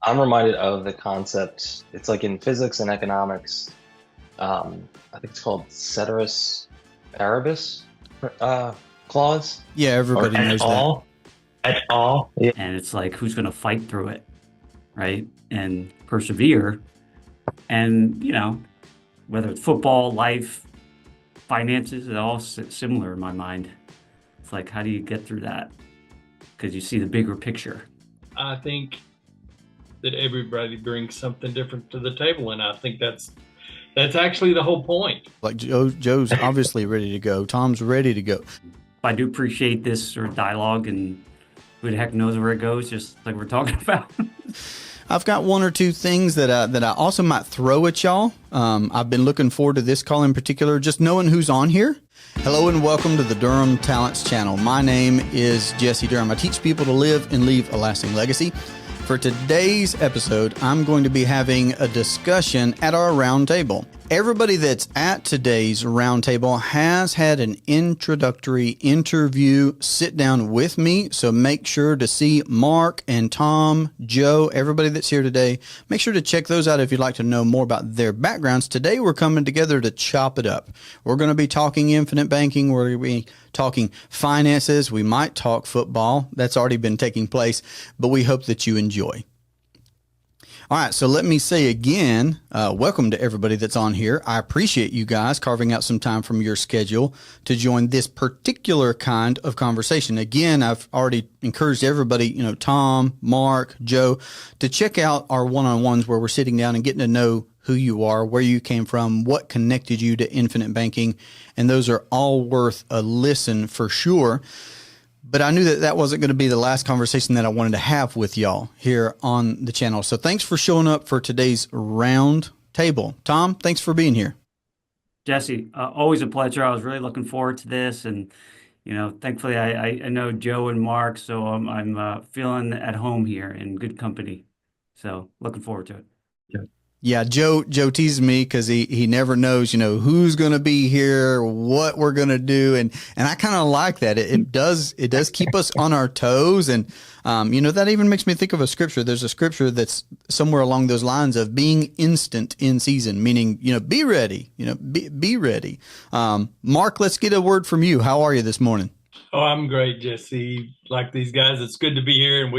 I'm reminded of the concept. It's like in physics and economics. I think it's called ceteris paribus uh, clause Yeah, or everybody et knows that. al. Et al. Yeah. And it's like, who's going to fight through it, right? And persevere. And, whether it's football, life, finances, it's all similar in my mind. It's like, how do you get through that? Because you see the bigger picture. I think that everybody brings something different to the table, and I think that's actually the whole point. Like Joe's obviously ready to go. Tom's ready to go. I do appreciate this sort of dialogue, and who the heck knows where it goes, just like we're talking about. I've got one or two things that I also might throw at y'all. I've been looking forward to this call in particular, just knowing who's on here. Hello and welcome to the Durham Talents Channel. My name is Jesse Durham. I teach people to live and leave a lasting legacy. For today's episode, I'm going to be having a discussion at our roundtable. Everybody that's at today's roundtable has had an introductory interview sit down with me. So make sure to see Mark and Tom, Joe, everybody that's here today. Make sure to check those out if you'd like to know more about their backgrounds. Today, we're coming together to chop it up. We're going to be talking infinite banking. We're going to be talking finances. We might talk football. That's already been taking place, but we hope that you enjoy. All right, so let me say again, welcome to everybody that's on here. I appreciate you guys carving out some time from your schedule to join this particular kind of conversation. Again, I've already encouraged everybody, Tom, Mark, Joe, to check out our one-on-ones where we're sitting down and getting to know who you are, where you came from, what connected you to infinite banking, and those are all worth a listen for sure. But I knew that that wasn't going to be the last conversation that I wanted to have with y'all here on the channel. So thanks for showing up for today's round table. Tom, thanks for being here. Jesse, always a pleasure. I was really looking forward to this. And, thankfully I know Joe and Mark, so I'm feeling at home here in good company. So looking forward to it. Yeah, Joe teases me because he never knows, who's going to be here, what we're going to do. And I kind of like that. It does keep us on our toes. And, that even makes me think of a scripture. There's a scripture that's somewhere along those lines of being instant in season, meaning, be ready, be ready. Mark, let's get a word from you. How are you this morning? Oh, I'm great, Jesse. Like these guys, it's good to be here, and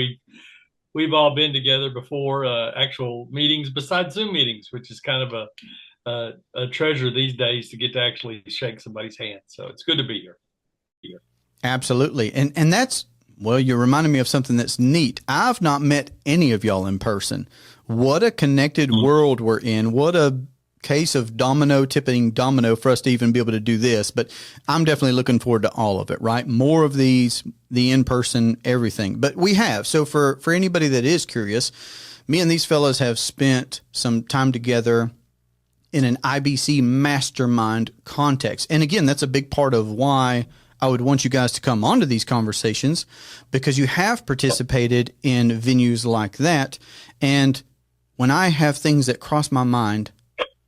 we've all been together before, actual meetings besides Zoom meetings, which is kind of a treasure these days to get to actually shake somebody's hand. So it's good to be here. Absolutely. And that's, well, you're reminding me of something that's neat. I've not met any of y'all in person. What a connected world we're in. What a case of tipping domino for us to even be able to do this. But I'm definitely looking forward to all of it, right? More of these, the in-person, everything. But we have. So for anybody that is curious, me and these fellows have spent some time together in an IBC mastermind context. And again, that's a big part of why I would want you guys to come onto these conversations, because you have participated in venues like that. And when I have things that cross my mind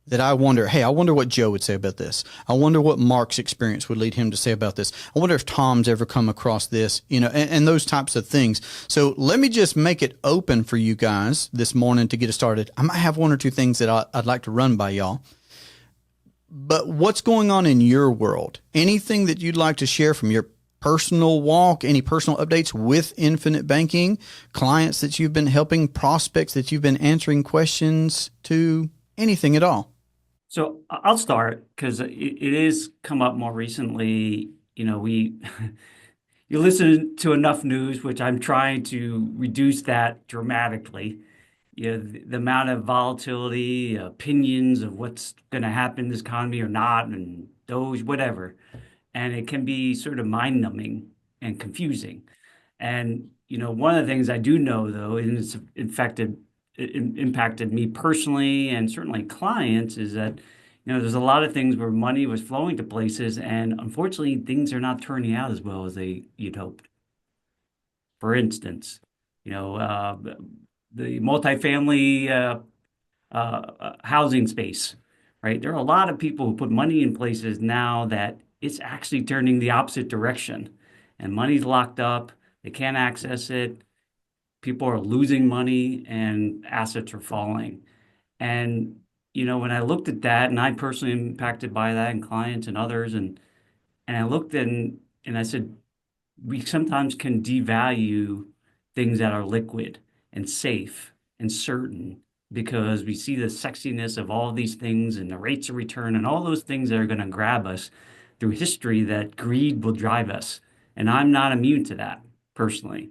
that I wonder what Joe would say about this. I wonder what Mark's experience would lead him to say about this. I wonder if Tom's ever come across this, and those types of things. So let me just make it open for you guys this morning to get us started. I might have one or two things that I'd like to run by y'all. But what's going on in your world? Anything that you'd like to share from your personal walk, any personal updates with infinite banking, clients that you've been helping, prospects that you've been answering questions to, anything at all? So I'll start because it is come up more recently. You listen to enough news, which I'm trying to reduce that dramatically. The amount of volatility, opinions of what's going to happen in this economy or not, and those, whatever. And it can be sort of mind numbing and confusing. And, one of the things I do know, though, and it's impacted me personally and certainly clients, is that there's a lot of things where money was flowing to places, and unfortunately things are not turning out as well as you'd hoped. For instance, the multifamily housing space, right? There are a lot of people who put money in places now that it's actually turning the opposite direction, and money's locked up. They can't access it. people are losing money and assets are falling. And, when I looked at that, and I personally am impacted by that, and clients and others, and I looked and I said, we sometimes can devalue things that are liquid and safe and certain because we see the sexiness of all these things and the rates of return and all those things that are going to grab us through history, that greed will drive us. And I'm not immune to that personally.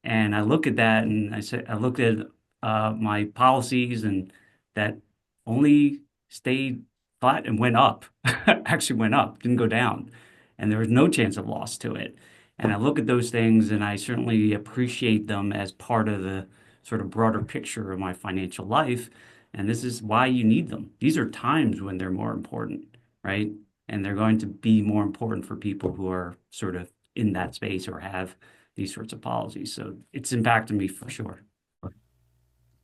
And I look at that and I looked at my policies, and that only stayed flat and went up, actually went up, didn't go down. And there was no chance of loss to it. And I look at those things and I certainly appreciate them as part of the sort of broader picture of my financial life. And this is why you need them. These are times when they're more important, right? And they're going to be more important for people who are sort of in that space or have these sorts of policies. So it's impacted me for sure.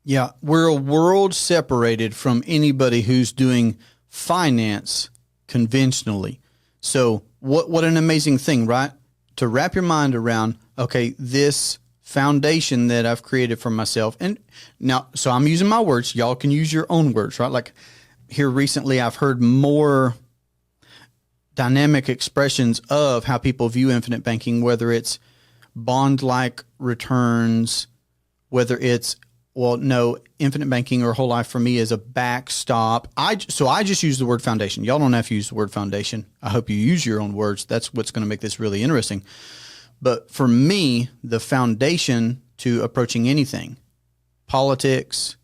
Yeah, we're a world separated from anybody who's doing finance conventionally. So what an amazing thing, right? To wrap your mind around, okay, this foundation that I've created for myself. And now, so I'm using my words. Y'all can use your own words, right? Like here recently, I've heard more dynamic expressions of how people view infinite banking, whether it's bond-like returns, whether it's, well, no, infinite banking or whole life for me is a backstop. So I just use the word foundation. Y'all don't have to use the word foundation. I hope you use your own words. That's what's going to make this really interesting. But for me, the foundation to approaching anything, politics,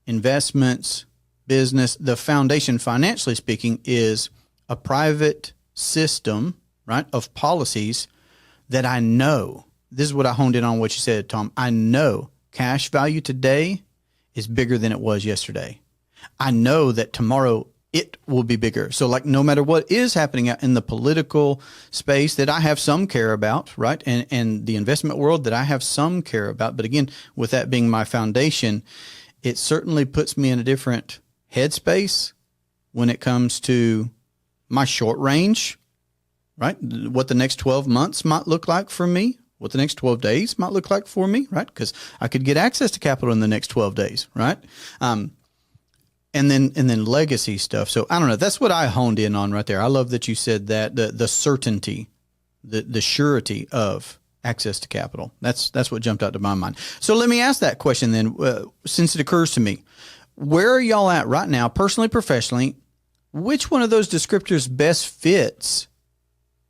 investments, business, the foundation, financially speaking, is a private system, right, of policies that I know. This is what I honed in on what you said, Tom. I know cash value today is bigger than it was yesterday. I know that tomorrow it will be bigger. So like no matter what is happening out in the political space that I have some care about, right? And the investment world that I have some care about. But again, with that being my foundation, it certainly puts me in a different headspace when it comes to my short range, right? What the next 12 months might look like for me, what the next 12 days might look like for me, right? Because I could get access to capital in the next 12 days, right? And then legacy stuff. So I don't know. That's what I honed in on right there. I love that you said that the certainty, the surety of access to capital. That's what jumped out to my mind. So let me ask that question then, since it occurs to me. Where are y'all at right now, personally, professionally? Which one of those descriptors best fits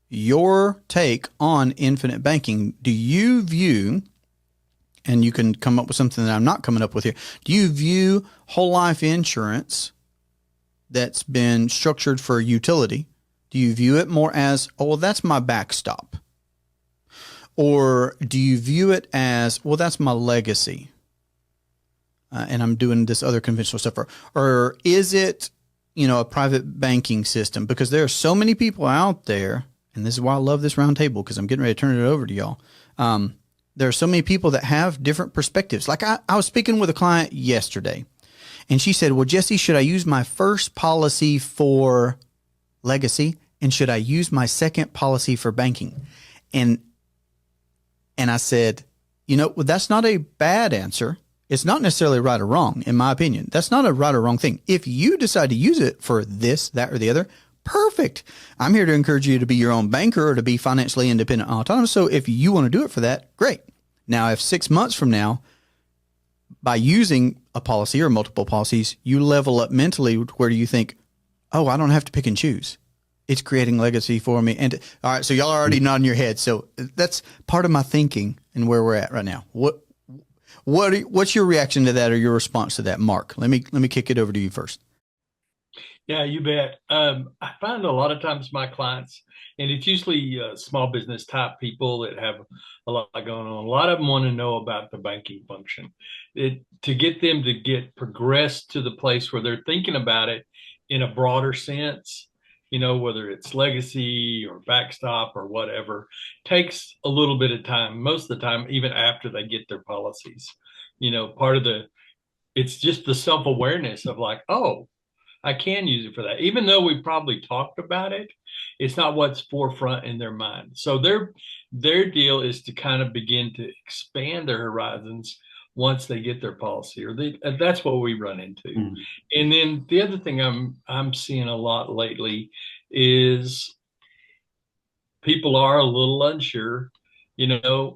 your take on infinite banking? Do you view, and you can come up with something that I'm not coming up with here, do you view whole life insurance that's been structured for utility? Do you view it more as, oh, well, that's my backstop? Or do you view it as, well, that's my legacy, and I'm doing this other conventional stuff? Or is it, a private banking system? Because there are so many people out there, and this is why I love this round table, because I'm getting ready to turn it over to y'all. There are so many people that have different perspectives. Like I was speaking with a client yesterday, and she said, well, Jesse, should I use my first policy for legacy? And should I use my second policy for banking? And I said, well, that's not a bad answer. It's not necessarily right or wrong, in my opinion. That's not a right or wrong thing. If you decide to use it for this, that, or the other, perfect. I'm here to encourage you to be your own banker or to be financially independent and autonomous. So if you want to do it for that, great. Now, if 6 months from now, by using a policy or multiple policies, you level up mentally where you think, oh, I don't have to pick and choose. It's creating legacy for me. And all right, so y'all are already nodding your head. So that's part of my thinking and where we're at right now. What's your reaction to that or your response to that, Mark? Let me kick it over to you first. Yeah, you bet. I find a lot of times my clients, and it's usually small business type people that have a lot going on. A lot of them want to know about the banking function. To get them to get progressed to the place where they're thinking about it in a broader sense, whether it's legacy or backstop or whatever, takes a little bit of time. Most of the time, even after they get their policies, it's just the self-awareness of like, oh, I can use it for that. Even though we probably talked about it, it's not what's forefront in their mind. So their deal is to kind of begin to expand their horizons once they get their policy, or that's what we run into. Mm. And then the other thing I'm seeing a lot lately is people are a little unsure. I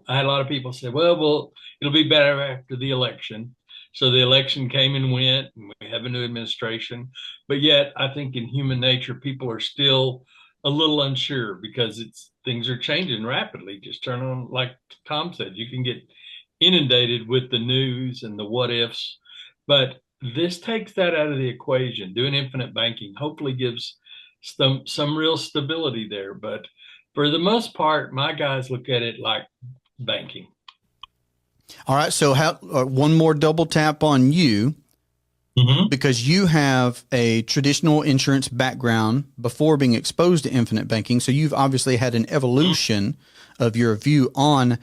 had a lot of people say, well, it'll be better after the election. So the election came and went, and we have a new administration. But yet, I think in human nature, people are still a little unsure because things are changing rapidly. Just turn on, like Tom said, you can get inundated with the news and the what ifs. But this takes that out of the equation. Doing infinite banking hopefully gives some real stability there. But for the most part, my guys look at it like banking. All right. So one more double tap on you, because you have a traditional insurance background before being exposed to infinite banking. So you've obviously had an evolution of your view on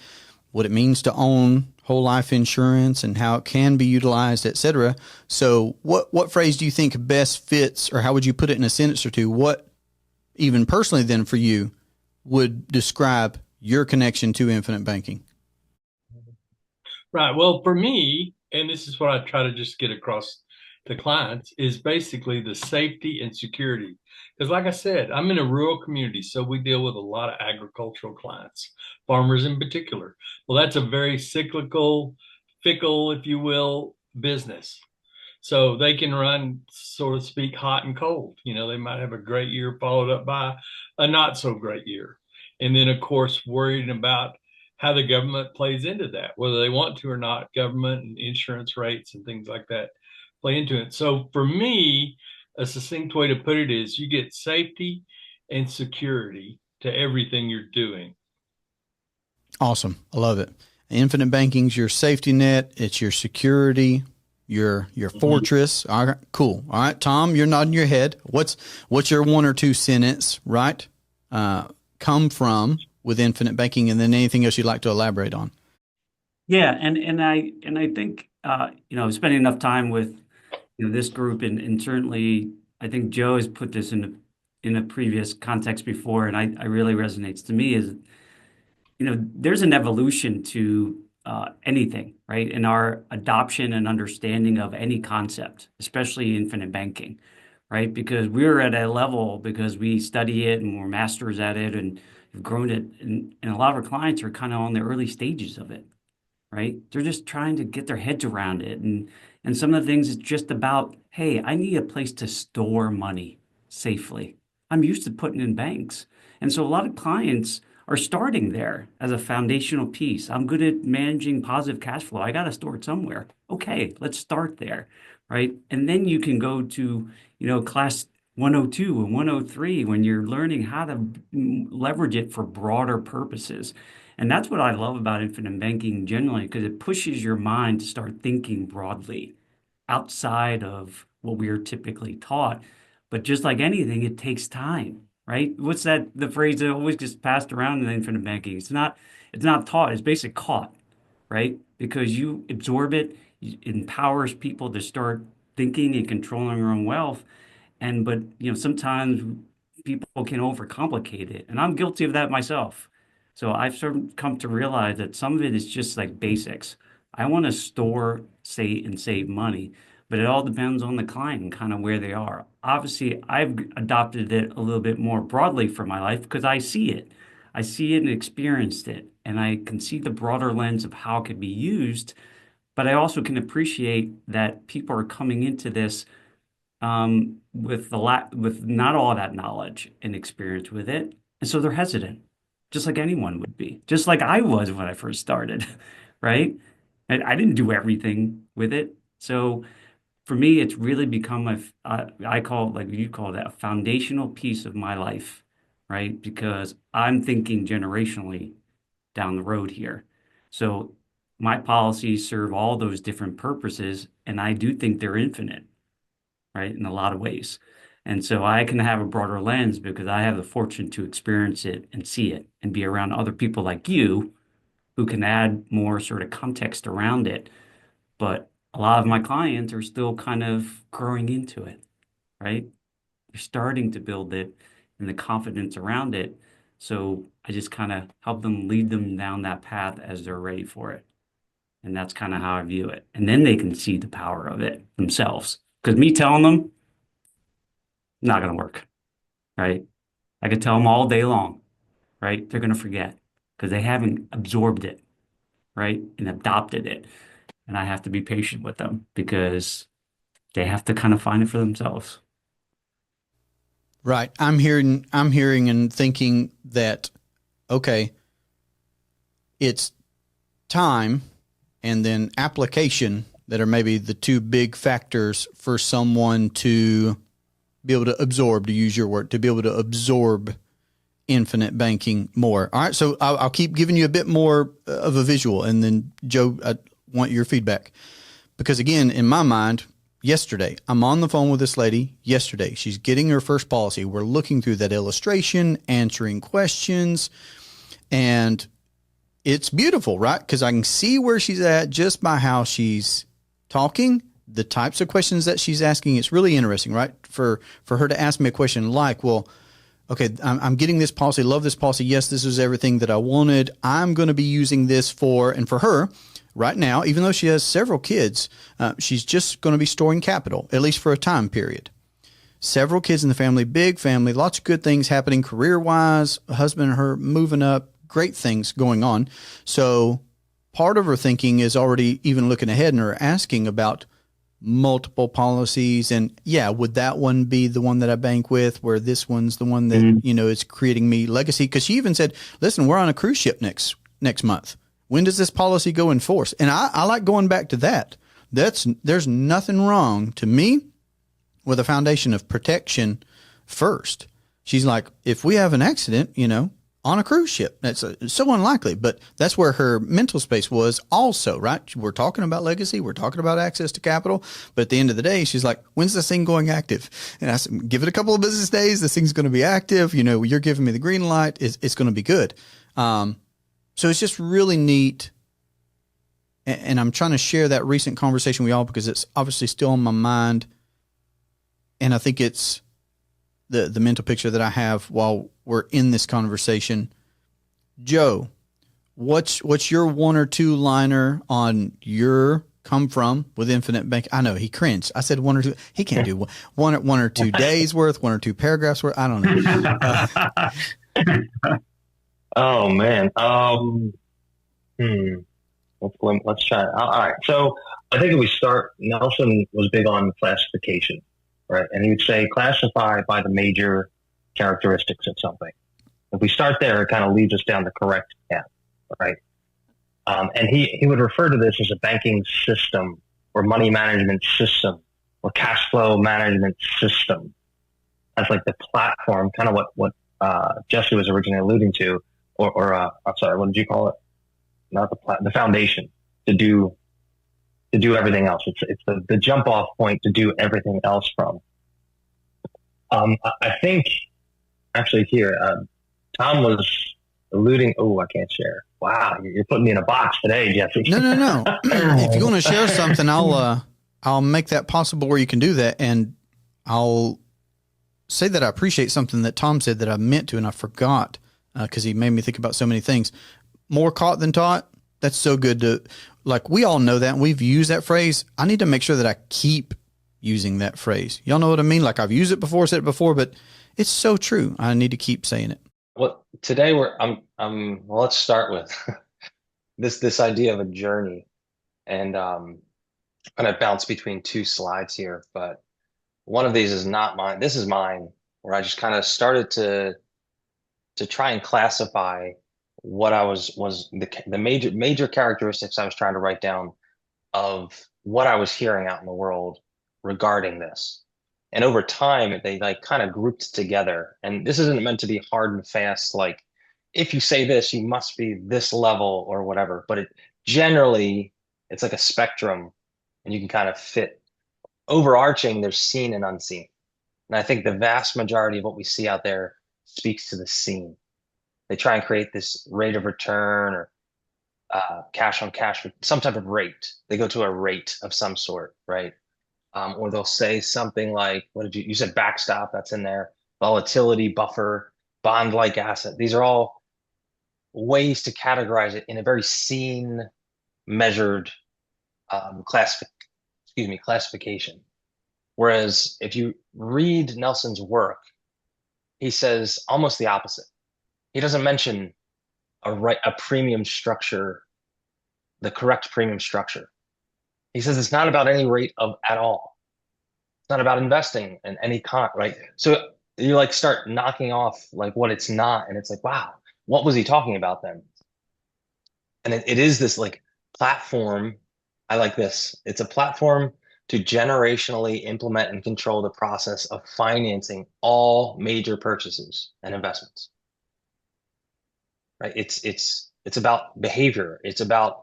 what it means to own whole life insurance and how it can be utilized, et cetera. So what phrase do you think best fits, or how would you put it in a sentence or two? What, even personally then for you, would describe your connection to infinite banking? Right. Well, for me, and this is what I try to just get across to clients, is basically the safety and security. Because, like I said, I'm in a rural community, so we deal with a lot of agricultural clients, farmers in particular. Well, that's a very cyclical, fickle, if you will, business. So they can run, so to speak, hot and cold. They might have a great year followed up by a not so great year. And then, of course, worrying about how the government plays into that, whether they want to or not, government and insurance rates and things like that play into it. So for me, a succinct way to put it is you get safety and security to everything you're doing. Awesome. I love it. Infinite banking's your safety net. It's your security, your fortress. All right, cool. All right, Tom, you're nodding your head. What's your one or two sentence, right? Come from with infinite banking, and then anything else you'd like to elaborate on? Yeah, and I think spending enough time with this group, and certainly I think Joe has put this in a previous context before, and I really resonates to me is there's an evolution to anything, right? In our adoption and understanding of any concept, especially infinite banking, right? Because we're at a level because we study it and we're masters at it and have grown it, and a lot of our clients are kind of on the early stages of it, right? They're just trying to get their heads around it. And some of the things it's just about, hey, I need a place to store money safely. I'm used to putting in banks. And so a lot of clients are starting there as a foundational piece. I'm good at managing positive cash flow. I got to store it somewhere. Okay, let's start there, right? And then you can go to, class 102 and 103 when you're learning how to leverage it for broader purposes. And that's what I love about infinite banking generally, because it pushes your mind to start thinking broadly outside of what we are typically taught. But just like anything, it takes time, right? What's the phrase that always gets passed around in infinite banking? It's not taught, it's basically caught, right? Because you absorb it, it empowers people to start thinking and controlling their own wealth. But sometimes people can overcomplicate it, and I'm guilty of that myself. So I've sort of come to realize that some of it is just like basics. I want to store, say, and save money, but it all depends on the client and kind of where they are. Obviously, I've adopted it a little bit more broadly for my life because I see it. I see it and experienced it, and I can see the broader lens of how it could be used. But I also can appreciate that people are coming into this with not all that knowledge and experience with it, and so they're hesitant, just like anyone would be, just like I was when I first started, right? And I didn't do everything with it, so for me, it's really become I call it, like you call that, a foundational piece of my life, right? Because I'm thinking generationally down the road here, so my policies serve all those different purposes, and I do think they're infinite, right, in a lot of ways. And so I can have a broader lens because I have the fortune to experience it and see it and be around other people like you who can add more sort of context around it. But a lot of my clients are still kind of growing into it, right? They're starting to build it and the confidence around it. So I just kind of help them lead them down that path as they're ready for it. And that's kind of how I view it. And then they can see the power of it themselves. Because me telling them, not going to work, right? I could tell them all day long, right? They're going to forget because they haven't absorbed it, right? And adopted it. And I have to be patient with them because they have to kind of find it for themselves. Right. I'm hearing and thinking that, okay, it's time and then application that are maybe the two big factors for someone to be able to absorb, to use your word, to be able to absorb infinite banking more. All right. So I'll keep giving you a bit more of a visual, and then Joe, I want your feedback, because again, in my mind, yesterday, I'm on the phone with this lady yesterday. She's getting her first policy. We're looking through that illustration, answering questions, and it's beautiful, right? Because I can see where she's at just by how she's talking, the types of questions that she's asking. It's really interesting, right? For her to ask me a question like, well, okay, I'm getting this policy, love this policy. Yes, this is everything that I wanted. I'm going to be using this for, and for her right now, even though she has several kids, she's just going to be storing capital, at least for a time period. Several kids in the family, big family, lots of good things happening career-wise, husband and her moving up, great things going on. So part of her thinking is already even looking ahead and her asking about multiple policies. And yeah, would that one be the one that I bank with, where this one's the one that, is creating me legacy? Because she even said, listen, we're on a cruise ship next month. When does this policy go in force? And I like going back to that. There's nothing wrong to me with a foundation of protection first. She's like, if we have an accident, on a cruise ship, that's so unlikely, but that's where her mental space was also, right? We're talking about legacy. We're talking about access to capital. But at the end of the day, she's like, when's this thing going active? And I said, give it a couple of business days. This thing's going to be active. You're giving me the green light. It's going to be good. So it's just really neat. And I'm trying to share that recent conversation with y'all because it's obviously still on my mind. And I think it's the mental picture that I have while we're in this conversation. Joe, what's your one or two liner on your come from with infinite bank? I know he cringed. I said one or two. He can't do one or 2 days worth, one or two paragraphs worth. I don't know. Oh man. Let's try. All right. So I think if we start, Nelson was big on classification, right? And he would say classify by the major characteristics of something. If we start there, it kind of leads us down the correct path, right? And he would refer to this as a banking system or money management system or cash flow management system. That's like the platform, kind of what Jesse was originally alluding to, or I'm sorry, what did you call it? Not the foundation to do everything else. It's the jump off point to do everything else from. I think actually here, Tom was alluding. Oh, I can't share. Wow, you're putting me in a box today, Jesse. No. If you want to share something, I'll make that possible where you can do that, and I'll say that I appreciate something that Tom said that I meant to and I forgot because he made me think about so many things. More caught than taught. That's so good to, like, we all know that and we've used that phrase. I need to make sure that I keep using that phrase. Y'all know what I mean? Like, I've used it before, said it before, but it's so true. I need to keep saying it. Well, today well, let's start with this idea of a journey, and kind of bounce between two slides here, but one of these is not mine. This is mine, where I just kind of started to try and classify what I was the major characteristics I was trying to write down of what I was hearing out in the world regarding this. And over time, they like kind of grouped together. And this isn't meant to be hard and fast, like if you say this, you must be this level or whatever. But it's like a spectrum, and you can kind of fit overarching. There's seen and unseen. And I think the vast majority of what we see out there speaks to the seen. They try and create this rate of return or cash on cash, some type of rate. They go to a rate of some sort, right? Or they'll say something like, what did you said backstop, that's in there, volatility buffer, bond-like asset. These are all ways to categorize it in a very seen, measured classification. Whereas if you read Nelson's work, he says almost the opposite. He doesn't mention a premium structure, the correct premium structure. He says it's not about any rate of at all. It's not about investing in any kind, right? So you like start knocking off like what it's not, and it's like, wow, what was he talking about then? And it is this like platform. I like this. It's a platform to generationally implement and control the process of financing all major purchases and investments. Right? It's about behavior. It's about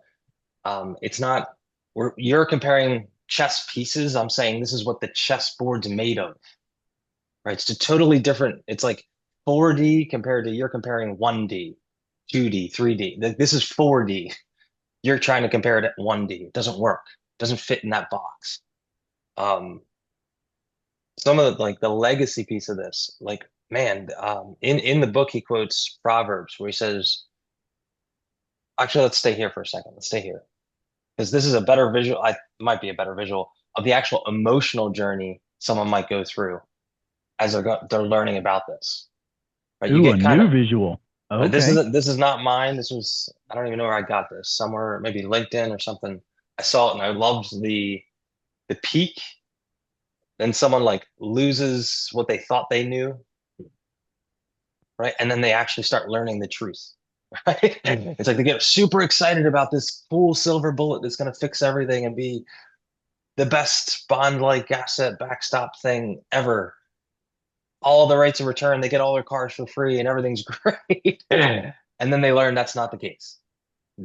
it's not you're comparing chess pieces. I'm saying this is what the chessboard's made of. Right? It's a totally different. It's like 4D compared to you're comparing 1D, 2D, 3D. This is 4D. You're trying to compare it at 1D. It doesn't work. It doesn't fit in that box. Some of the, like the legacy piece of this, like man, in the book he quotes Proverbs where he says, actually, let's stay here for a second. Let's stay here because this is a better visual. I might be a better visual of the actual emotional journey someone might go through as they're learning about this. Right? You Ooh, a get kind new of visual. Okay. this is not mine. This was I don't even know where I got this. Somewhere maybe LinkedIn or something. I saw it and I loved the peak. Then someone like loses what they thought they knew, right? And then they actually start learning the truth, right? It's like they get super excited about this cool silver bullet that's going to fix everything and be the best bond-like asset backstop thing ever. All the rates of return, they get all their cars for free and everything's great. And then they learn that's not the case.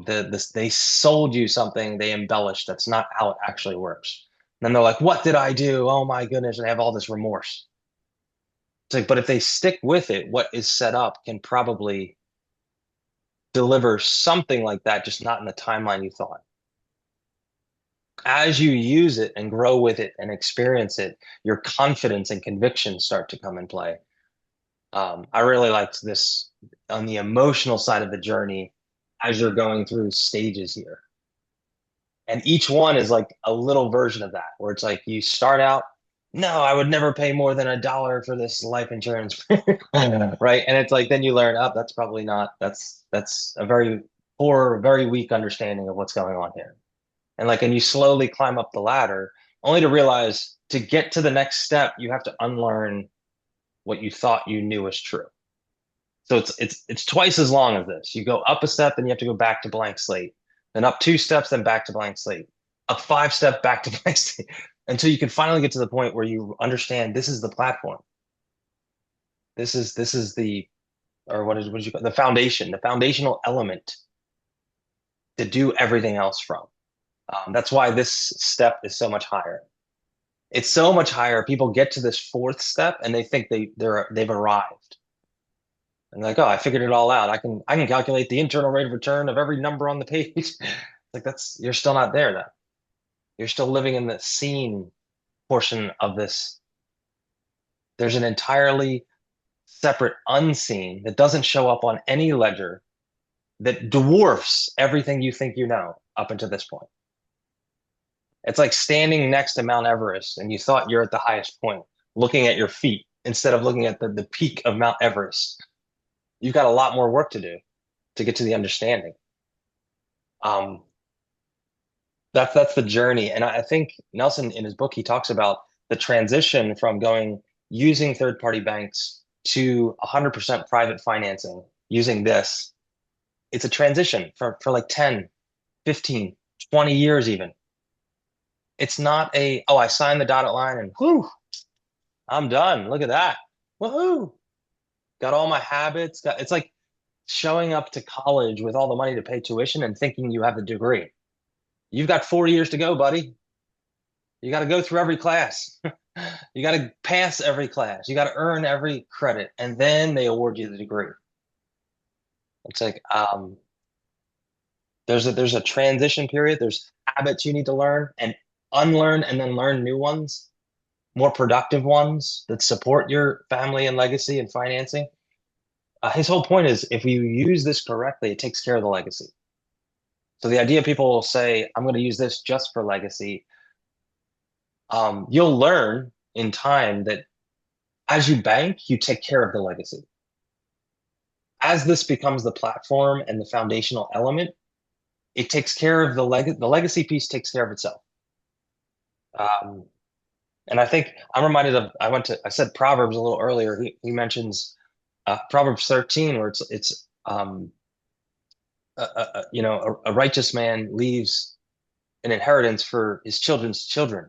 They sold you something, they embellished. That's not how it actually works. And then they're like, what did I do? Oh my goodness. And they have all this remorse. It's like, but if they stick with it, what is set up can probably deliver something like that, just not in the timeline you thought. As you use it and grow with it and experience it, your confidence and conviction start to come in play. I really liked this on the emotional side of the journey as you're going through stages here. And each one is like a little version of that, where it's like you start out, no, I would never pay more than $1 for this life insurance. Right. And it's like then you learn, oh, that's probably not, that's a very poor, very weak understanding of what's going on here. And you slowly climb up the ladder, only to realize to get to the next step, you have to unlearn what you thought you knew was true. So it's twice as long as this. You go up a step and you have to go back to blank slate. Then up 2 steps, then back to blank slate. Up 5 steps, back to blank slate. Until you can finally get to the point where you understand this is the platform. This is the, or what did you call it? The foundation, the foundational element to do everything else from. That's why this step is so much higher. It's so much higher. People get to this 4th step and they think they've arrived. And like, oh, I figured it all out. I can calculate the internal rate of return of every number on the page. Like you're still not there though. You're still living in the seen portion of this. There's an entirely separate unseen that doesn't show up on any ledger that dwarfs everything you think you know up until this point. It's like standing next to Mount Everest and you thought you're at the highest point, looking at your feet instead of looking at the peak of Mount Everest. You've got a lot more work to do to get to the understanding. That's the journey. And I think Nelson in his book, he talks about the transition from using third-party banks to 100% private financing using this. It's a transition for like 10, 15, 20 years even. It's not I signed the dotted line and whoo, I'm done. Look at that. Woohoo. Got all my habits. It's like showing up to college with all the money to pay tuition and thinking you have the degree. You've got 4 years to go, buddy. You got to go through every class. You got to pass every class. You got to earn every credit, and then they award you the degree. It's like there's a transition period. There's habits you need to learn and unlearn, and then learn new ones, more productive ones that support your family and legacy and financing. his whole point is if you use this correctly, it takes care of the legacy. So the idea people will say, I'm going to use this just for legacy. You'll learn in time that as you bank, you take care of the legacy. As this becomes the platform and the foundational element, it takes care of the legacy piece takes care of itself. Um, and I think I'm reminded of I said Proverbs a little earlier. He mentions Proverbs 13, where it's a righteous man leaves an inheritance for his children's children.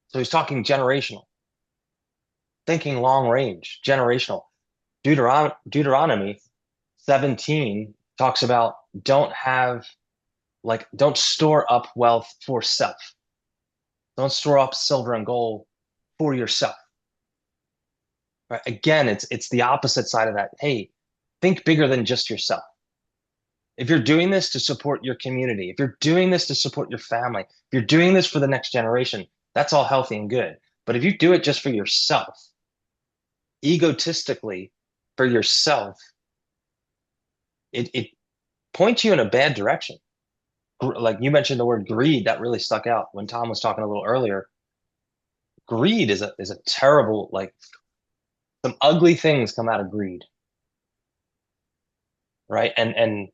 So he's talking generational, thinking long range, generational. Deuteronomy 17 talks about don't store up wealth for self. Don't store up silver and gold for yourself. Right? Again, it's the opposite side of that. Hey, think bigger than just yourself. If you're doing this to support your community, if you're doing this to support your family, if you're doing this for the next generation, that's all healthy and good. But if you do it just for yourself, egotistically for yourself, it points you in a bad direction. Like you mentioned the word greed, that really stuck out when Tom was talking a little earlier. Greed is a terrible, like some ugly things come out of greed. Right. And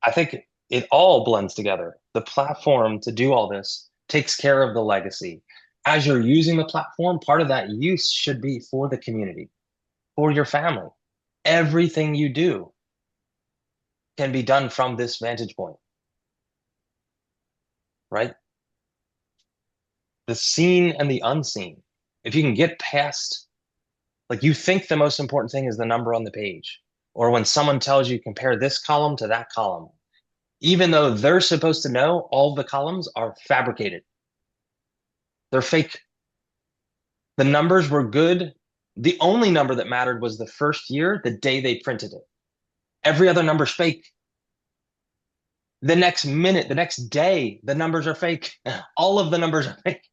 I think it all blends together. The platform to do all this takes care of the legacy. As you're using the platform, part of that use should be for the community, for your family. Everything you do can be done from this vantage point, right? The seen and the unseen. If you can get past, like you think the most important thing is the number on the page, or when someone tells you compare this column to that column, even though they're supposed to know all the columns are fabricated. They're fake. The numbers were good. The only number that mattered was the first year, the day they printed it. Every other number's fake. The next minute, the next day, the numbers are fake. All of the numbers are fake.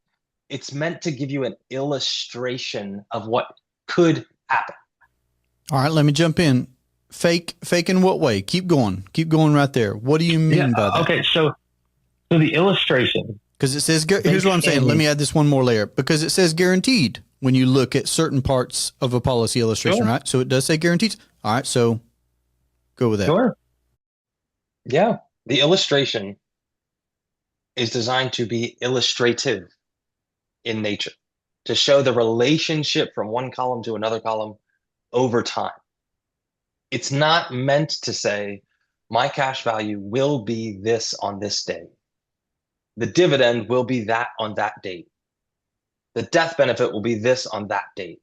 It's meant to give you an illustration of what could happen. All right, let me jump in. Fake in what way? Keep going right there. What do you mean by that? Okay, so the illustration. Because it says, here's what I'm saying. Let me add this one more layer. Because it says guaranteed when you look at certain parts of a policy illustration, sure. Right? So it does say guaranteed. All right, so go with that. Sure. Yeah, the illustration is designed to be illustrative in nature, to show the relationship from one column to another column over time. It's not meant to say, my cash value will be this on this day. The dividend will be that on that date. The death benefit will be this on that date.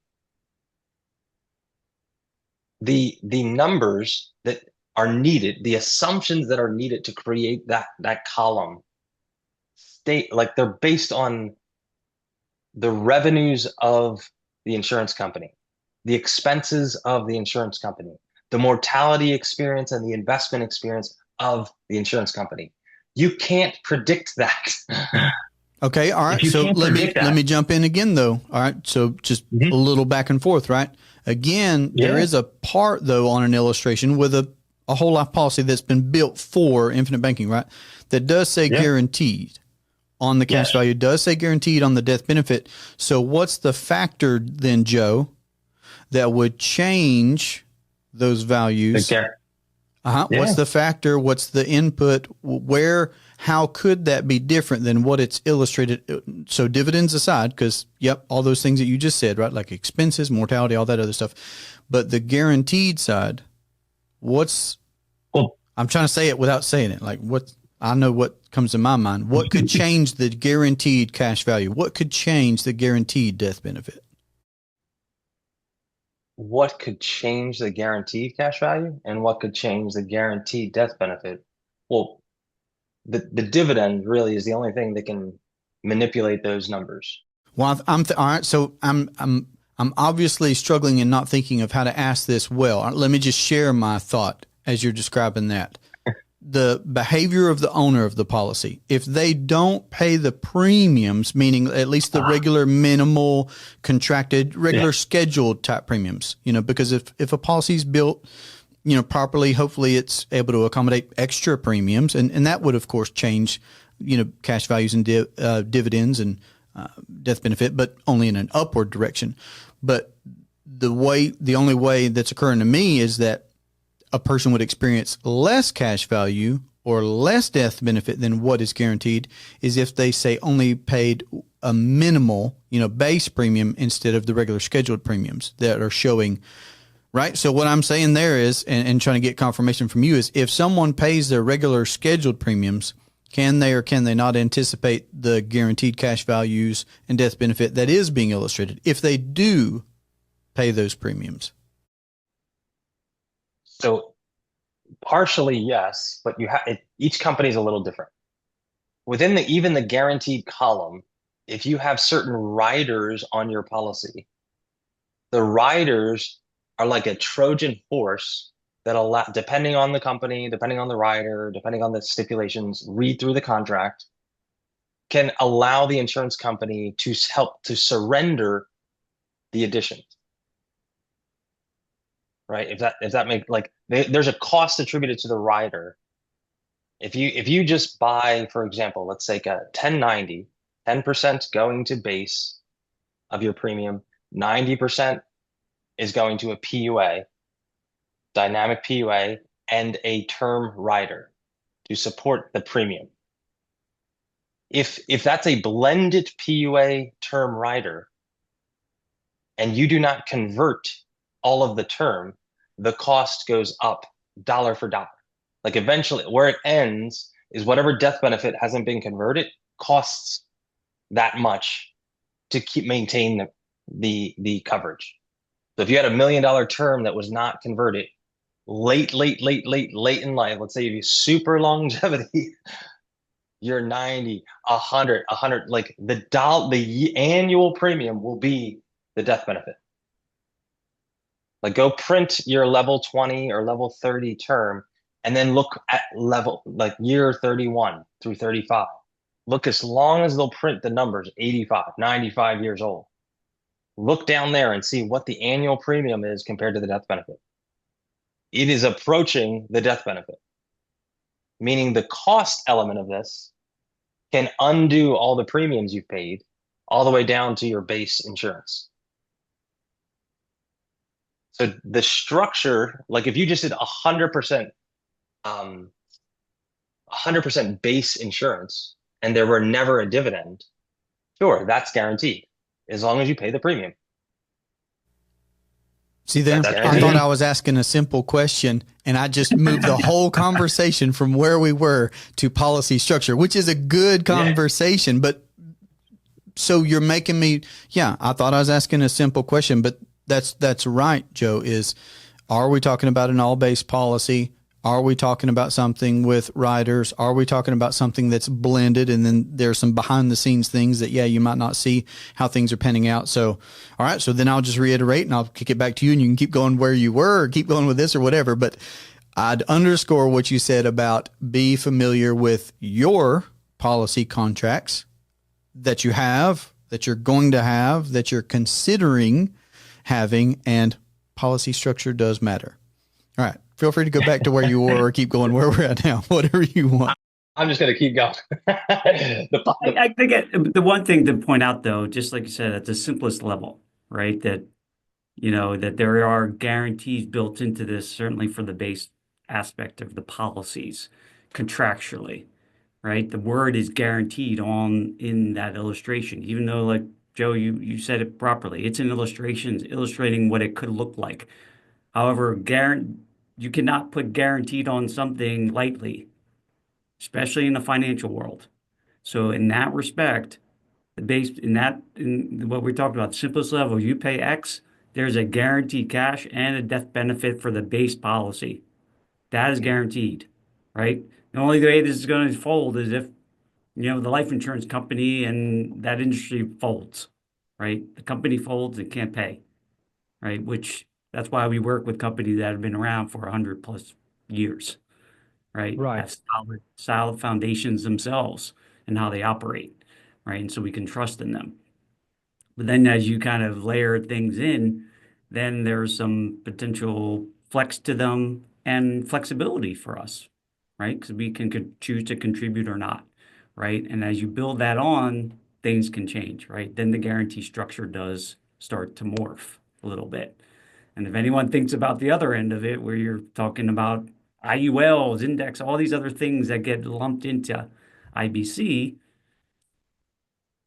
The numbers that are needed, the assumptions that are needed to create that column, like they're based on the revenues of the insurance company, the expenses of the insurance company, the mortality experience and the investment experience of the insurance company. You can't predict that. Okay, all right. So let me jump in again, though. All right. So just a little back and forth, right? Again, there is a part, though, on an illustration with a whole life policy that's been built for infinite banking, right? That does say guaranteed on the cash value, does say guaranteed on the death benefit. So what's the factor then, Joe, that would change those values? What's the factor? What's the input? How could that be different than what it's illustrated? So dividends aside, because all those things that you just said, right? Like expenses, mortality, all that other stuff. But the guaranteed side, I'm trying to say it without saying it. Like I know what comes to my mind. What could change the guaranteed cash value? What could change the guaranteed death benefit? What could change the guaranteed cash value and what could change the guaranteed death benefit? Well, the dividend really is the only thing that can manipulate those numbers. Well, all right. So I'm obviously struggling and not thinking of how to ask this well. Let me just share my thought as you're describing that. the behavior of the owner of the policy. If they don't pay the premiums, meaning at least the regular minimal contracted, regular scheduled type premiums, because if a policy is built, properly, hopefully it's able to accommodate extra premiums. And that would, of course, change, cash values and dividends and death benefit, but only in an upward direction. But the only way that's occurring to me is that a person would experience less cash value or less death benefit than what is guaranteed is if they say only paid a minimal, base premium instead of the regular scheduled premiums that are showing. Right. So what I'm saying there is, and trying to get confirmation from you, is if someone pays their regular scheduled premiums, can they or can they not anticipate the guaranteed cash values and death benefit that is being illustrated if they do pay those premiums? So partially, yes, but each company is a little different. Within even the guaranteed column, if you have certain riders on your policy, the riders are like a Trojan horse that allow, depending on the company, depending on the rider, depending on the stipulations, read through the contract, can allow the insurance company to help to surrender the additions. Right? If that makes there's a cost attributed to the rider. If you just buy, for example, let's take a 1090, 10% going to base of your premium, 90% is going to a PUA, dynamic PUA, and a term rider to support the premium. If that's a blended PUA term rider, and you do not convert all of the term, the cost goes up dollar for dollar. Like eventually, where it ends is whatever death benefit hasn't been converted costs that much to maintain the coverage. So if you had $1 million term that was not converted late in life, let's say you have super longevity, you're 90, 100, like the annual premium will be the death benefit. Like go print your level 20 or level 30 term and then look at level like year 31 through 35. Look as long as they'll print the numbers 85, 95 years old. Look down there and see what the annual premium is compared to the death benefit. It is approaching the death benefit, meaning the cost element of this can undo all the premiums you've paid all the way down to your base insurance. So the structure, like if you just did 100%, 100% base insurance and there were never a dividend, sure, that's guaranteed as long as you pay the premium. See there, I thought I was asking a simple question and I just moved the whole conversation from where we were to policy structure, which is a good conversation. But so you're making me, I thought I was asking a simple question, but that's right, Joe, are we talking about an all-base policy? Are we talking about something with riders? Are we talking about something that's blended? And then there's some behind the scenes things that, you might not see how things are panning out. So, all right. So then I'll just reiterate and I'll kick it back to you and you can keep going where you were or keep going with this or whatever. But I'd underscore what you said about be familiar with your policy contracts that you have, that you're going to have, that you're considering having, and policy structure does matter. All right. Feel free to go back to where you were or keep going where we're at now, whatever you want. I'm just going to keep going. I think the one thing to point out, though, just like you said, at the simplest level, right, that, that there are guarantees built into this, certainly for the base aspect of the policies contractually, right? The word is guaranteed in that illustration, even though, like, Joe, you said it properly. It's an illustration illustrating what it could look like. However, you cannot put guaranteed on something lightly, especially in the financial world. So in that respect, in what we talked about, simplest level, you pay X, there's a guaranteed cash and a death benefit for the base policy. That is guaranteed, right? The only way this is going to fold is if, the life insurance company and that industry folds, right? The company folds and can't pay, right? That's why we work with companies that have been around for 100+ years, right? Right. Have solid foundations themselves and how they operate, right? And so we can trust in them. But then as you kind of layer things in, then there's some potential flex to them and flexibility for us, right? Because we can choose to contribute or not, right? And as you build that on, things can change, right? Then the guarantee structure does start to morph a little bit. And if anyone thinks about the other end of it, where you're talking about IULs, index, all these other things that get lumped into IBC,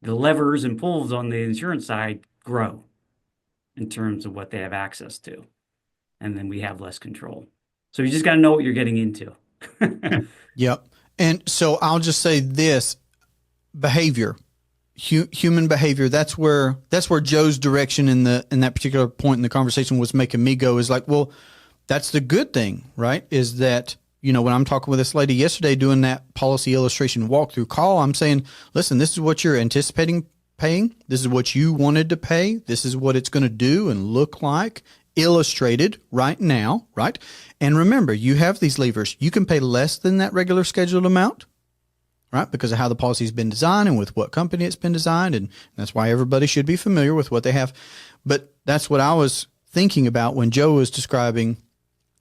the levers and pulls on the insurance side grow in terms of what they have access to. And then we have less control. So you just got to know what you're getting into. Yep. And so I'll just say this: behavior, human behavior. That's where Joe's direction in that particular point in the conversation was making me go, is like, well, that's the good thing, right? Is that, when I'm talking with this lady yesterday doing that policy illustration walkthrough call, I'm saying, listen, this is what you're anticipating paying. This is what you wanted to pay. This is what it's going to do and look like, illustrated right now, right? And remember, you have these levers. You can pay less than that regular scheduled amount, right? Because of how the policy's been designed and with what company it's been designed. And that's why everybody should be familiar with what they have. But that's what I was thinking about when Joe was describing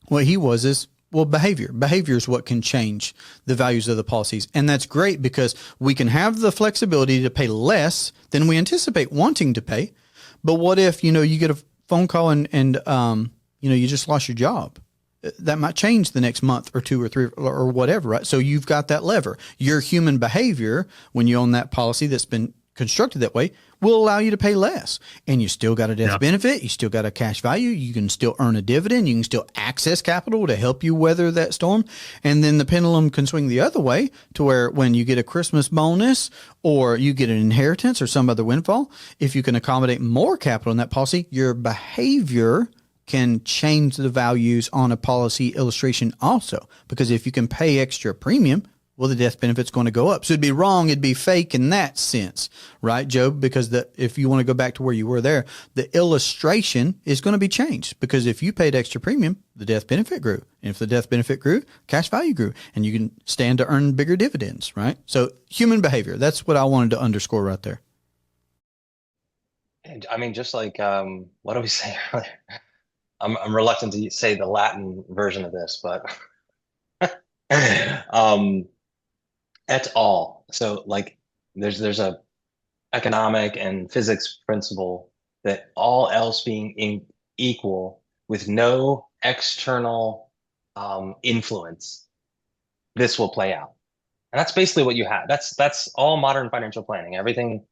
what he was, is, well, behavior. Behavior is what can change the values of the policies. And that's great because we can have the flexibility to pay less than we anticipate wanting to pay. But what if, you get a phone call and you just lost your job? That might change the next month or two or three or whatever, right? So you've got that lever. Your human behavior, when you own that policy that's been constructed that way, will allow you to pay less. And you still got a death benefit. You still got a cash value. You can still earn a dividend. You can still access capital to help you weather that storm. And then the pendulum can swing the other way to where when you get a Christmas bonus or you get an inheritance or some other windfall, if you can accommodate more capital in that policy, your behavior can change the values on a policy illustration also. Because if you can pay extra premium, well, the death benefit's going to go up. So it'd be wrong. It'd be fake in that sense, right, Joe? Because if you want to go back to where you were there, the illustration is going to be changed, because if you paid extra premium, the death benefit grew. And if the death benefit grew, cash value grew, and you can stand to earn bigger dividends, right? So human behavior, that's what I wanted to underscore right there. And I mean, just like, what do we say earlier? I'm reluctant to say the Latin version of this, but et al. So like there's a economic and physics principle that all else being equal, with no external influence, this will play out. And that's basically what you have. That's all modern financial planning. Everything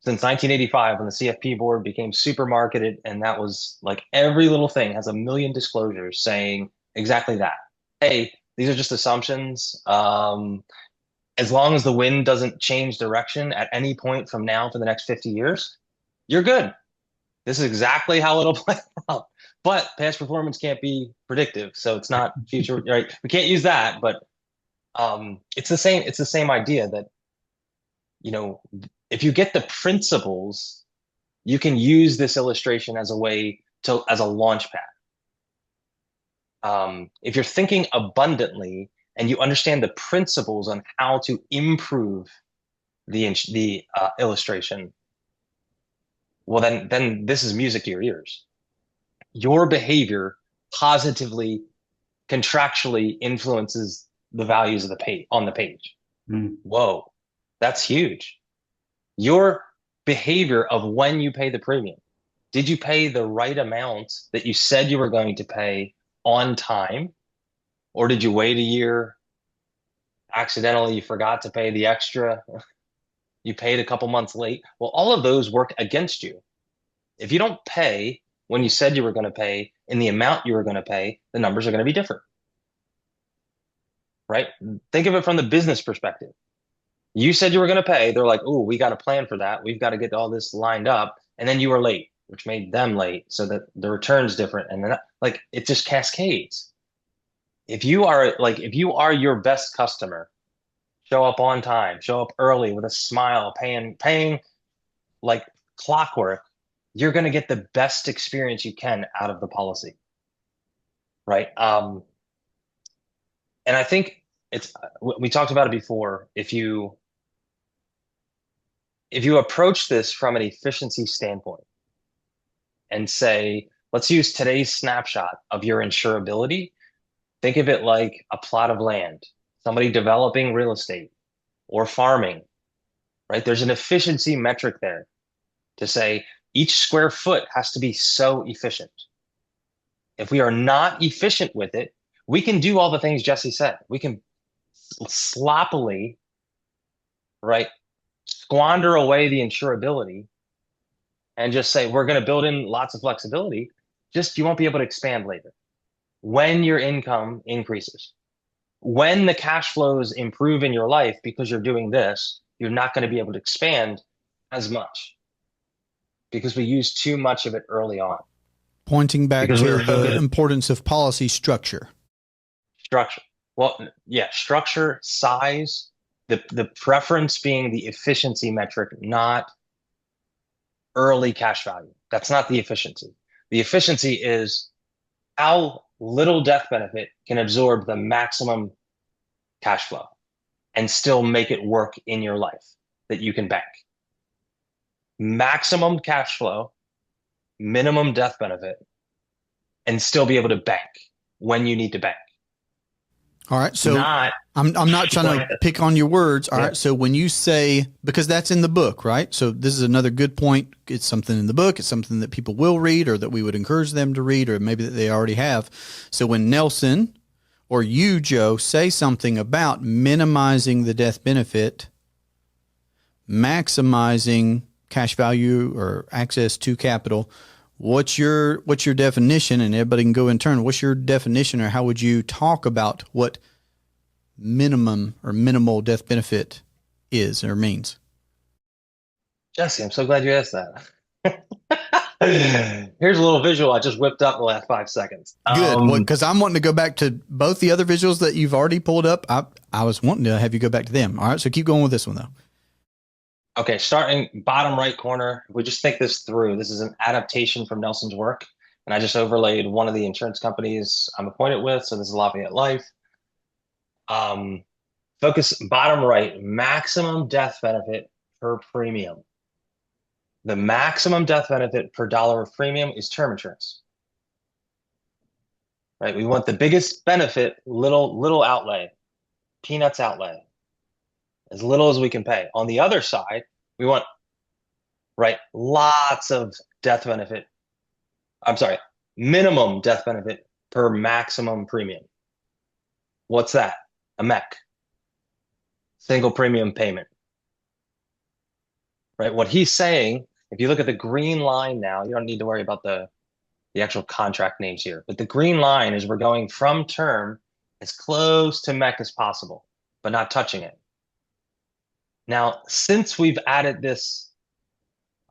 since 1985, when the CFP board became super marketed, and that was like every little thing has a million disclosures saying exactly that. Hey, these are just assumptions. As long as the wind doesn't change direction at any point from now for the next 50 years, you're good. This is exactly how it'll play out. But past performance can't be predictive, so it's not future, right? We can't use that, but it's the same. It's the same idea that, if you get the principles, you can use this illustration as a way as a launch pad. If you're thinking abundantly and you understand the principles on how to improve the illustration, well, then this is music to your ears. Your behavior positively, contractually influences the values of the page on the page. Whoa, that's huge. Your behavior of when you pay the premium. Did you pay the right amount that you said you were going to pay on time? Or did you wait a year? Accidentally, you forgot to pay the extra. You paid a couple months late. Well, all of those work against you. If you don't pay when you said you were going to pay in the amount you were going to pay, the numbers are going to be different. Right? Think of it from the business perspective. You said you were going to pay. They're like, oh, we got a plan for that. We've got to get all this lined up. And then you were late, which made them late, so that the return's different. And then like it just cascades. If you are your best customer, show up on time, show up early with a smile, paying like clockwork, you're going to get the best experience you can out of the policy. Right. And And I think we talked about it before. If you approach this from an efficiency standpoint and say, let's use today's snapshot of your insurability, think of it like a plot of land, somebody developing real estate or farming, right? There's an efficiency metric there to say each square foot has to be so efficient. If we are not efficient with it, we can do all the things Jesse said. We can sloppily, right, squander away the insurability and just say we're going to build in lots of flexibility. Just you won't be able to expand later when your income increases. When the cash flows improve in your life because you're doing this, you're not going to be able to expand as much because we use too much of it early on. Pointing back Because we to were the focused importance of policy structure. structure. Well, yeah, structure, size, the preference being the efficiency metric, not early cash value. That's not the efficiency. The efficiency is how little death benefit can absorb the maximum cash flow and still make it work in your life that you can bank. Maximum cash flow, minimum death benefit, and still be able to bank when you need to bank. All right. So Not I'm not trying to pick on your words. All right. So when you say, because that's in the book, right? So this is another good point. It's something in the book. It's something that people will read or that we would encourage them to read, or maybe that they already have. So when Nelson or you, Joe, say something about minimizing the death benefit, maximizing cash value or access to capital, what's your definition? And everybody can go in turn. What's your definition, or how would you talk about what minimum or minimal death benefit is or means? Jesse, I'm so glad you asked that. Here's a little visual I just whipped up in the last 5 seconds. Good, because I'm wanting to go back to both the other visuals that you've already pulled up. I was wanting to have you go back to them. All right, so keep going with this one, though. Okay, starting bottom right corner, if we just think this through, this is an adaptation from Nelson's work, and I just overlaid one of the insurance companies I'm appointed with, so this is Lafayette Life. Focus bottom right, maximum death benefit per premium. The maximum death benefit per dollar of premium is term insurance. Right? We want the biggest benefit, little outlay, peanuts outlay, as little as we can pay. On the other side, we want, right, lots of death benefit. I'm sorry, minimum death benefit per maximum premium. What's that? A MEC, single premium payment. Right? What he's saying, if you look at the green line now, you don't need to worry about the actual contract names here, but the green line is we're going from term as close to MEC as possible, but not touching it. Now, since we've added this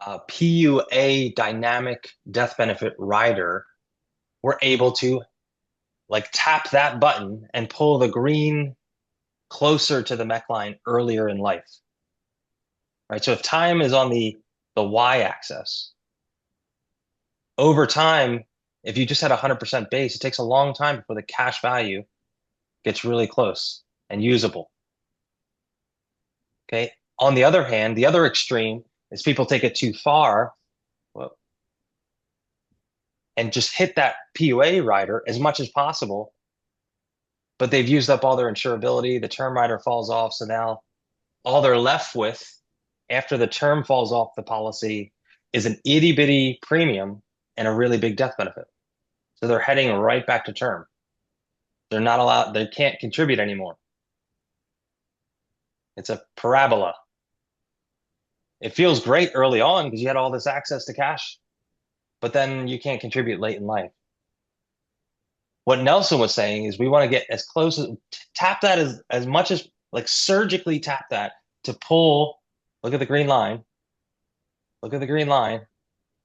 PUA dynamic death benefit rider, we're able to like tap that button and pull the green closer to the MEC line earlier in life. Right? So if time is on the y-axis, over time, if you just had 100% base, it takes a long time before the cash value gets really close and usable. Okay. On the other hand, the other extreme is people take it too far and just hit that PUA rider as much as possible, but they've used up all their insurability. The term rider falls off. So now all they're left with after the term falls off the policy is an itty bitty premium and a really big death benefit. So they're heading right back to term. They're not allowed, they can't contribute anymore. It's a parabola. It feels great early on because you had all this access to cash, but then you can't contribute late in life. What Nelson was saying is we want to get as close as, tap that as much as, like surgically tap that to pull, look at the green line, look at the green line,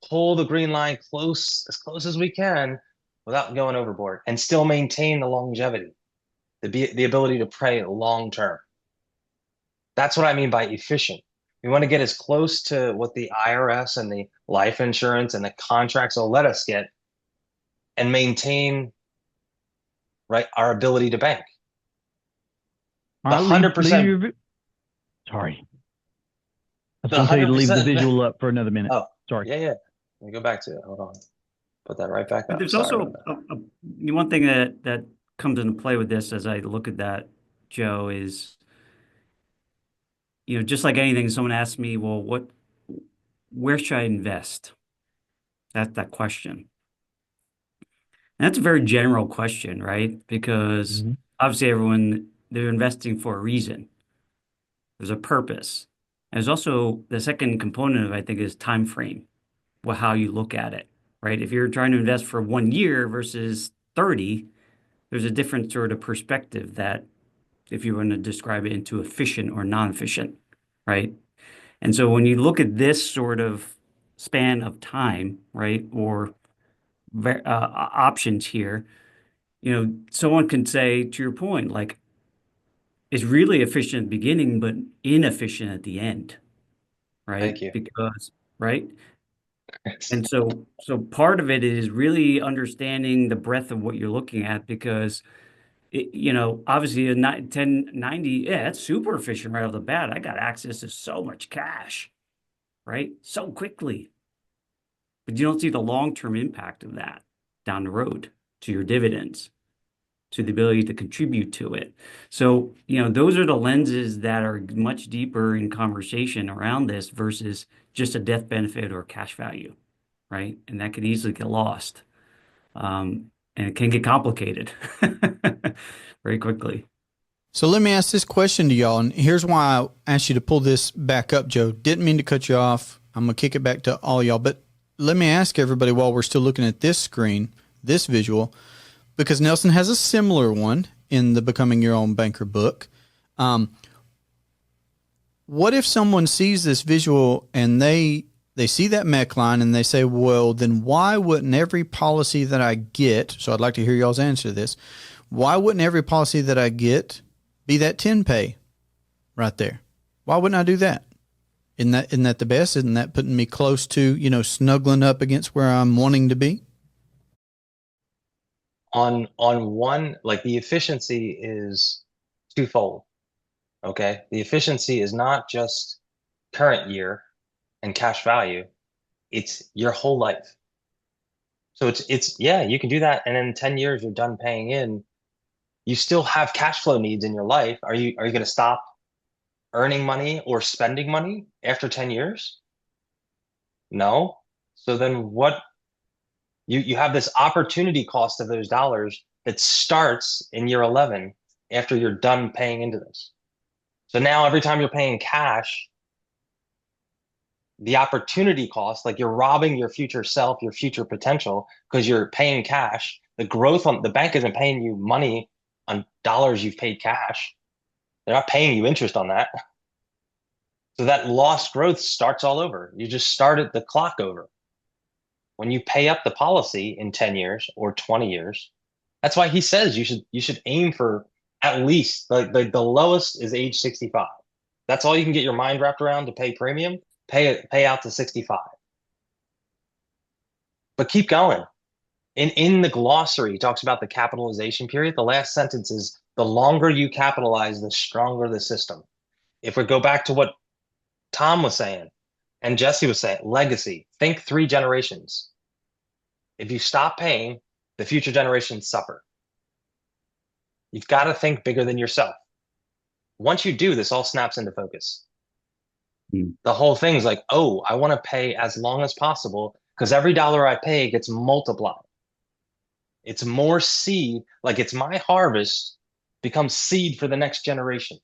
pull the green line close, as close as we can without going overboard and still maintain the longevity, the ability to pay long term. That's what I mean by efficient. We want to get as close to what the IRS and the life insurance and the contracts will let us get and maintain, right, our ability to bank. All The right, leave 100%, your. Sorry, I was the going to tell you hundred to leave the percent. visual up for another minute. Oh, Sorry. yeah, yeah. Let me go back to it. Hold on. Put that right back But up. there's Sorry about also that. one thing that comes into play with this as I look at that, Joe, is, just like anything, someone asks me, well, where should I invest? That's that question. And that's a very general question, right? Because Mhm. obviously they're investing for a reason. There's a purpose. And there's also the second component of, I think, is time frame, well, how you look at it, right? If you're trying to invest for 1 year versus 30, there's a different sort of perspective that if you want to describe it into efficient or non-efficient, right? And so when you look at this sort of span of time, right, or options here, someone can say, to your point, like, it's really efficient at the beginning, but inefficient at the end, right? Thank you. Because, right? And so part of it is really understanding the breadth of what you're looking at because obviously a 1090, yeah, it's super efficient right off the bat. I got access to so much cash, right? So quickly. But you don't see the long-term impact of that down the road to your dividends, to the ability to contribute to it. So, those are the lenses that are much deeper in conversation around this versus just a death benefit or cash value, right? And that can easily get lost. And it can get complicated very quickly. So let me ask this question to y'all, and here's why I asked you to pull this back up, Joe. Didn't mean to cut you off. I'm gonna kick it back to all y'all, but let me ask everybody while we're still looking at this screen, this visual, because Nelson has a similar one in the Becoming Your Own Banker book. What if someone sees this visual and they see that MEC line and they say, well, then why wouldn't every policy that I get, so I'd like to hear y'all's answer to this, why wouldn't every policy that I get be that 10 pay right there? Why wouldn't I do that? Isn't that the best? Isn't that putting me close to, snuggling up against where I'm wanting to be? On one, like the efficiency is twofold. Okay. The efficiency is not just current year and cash value, it's your whole life. So it's yeah, you can do that. And in 10 years, you're done paying in. You still have cash flow needs in your life. Are you going to stop earning money or spending money after 10 years? No. So then what you have this opportunity cost of those dollars that starts in year 11 after you're done paying into this. So now every time you're paying cash, the opportunity cost, like you're robbing your future self, your future potential, because you're paying cash. The growth on the bank isn't paying you money on dollars you've paid cash. They're not paying you interest on that. So that lost growth starts all over. You just started the clock over. When you pay up the policy in 10 years or 20 years, that's why he says you should aim for at least like the lowest is age 65. That's all you can get your mind wrapped around to pay premium. Pay out to 65. But keep going. In the glossary, he talks about the capitalization period. The last sentence is the longer you capitalize, the stronger the system. If we go back to what Tom was saying and Jesse was saying, legacy, think 3 generations. If you stop paying, the future generations suffer. You've got to think bigger than yourself. Once you do, this all snaps into focus. The whole thing's like, oh, I want to pay as long as possible because every dollar I pay gets multiplied. It's more seed, like it's my harvest becomes seed for the next generation.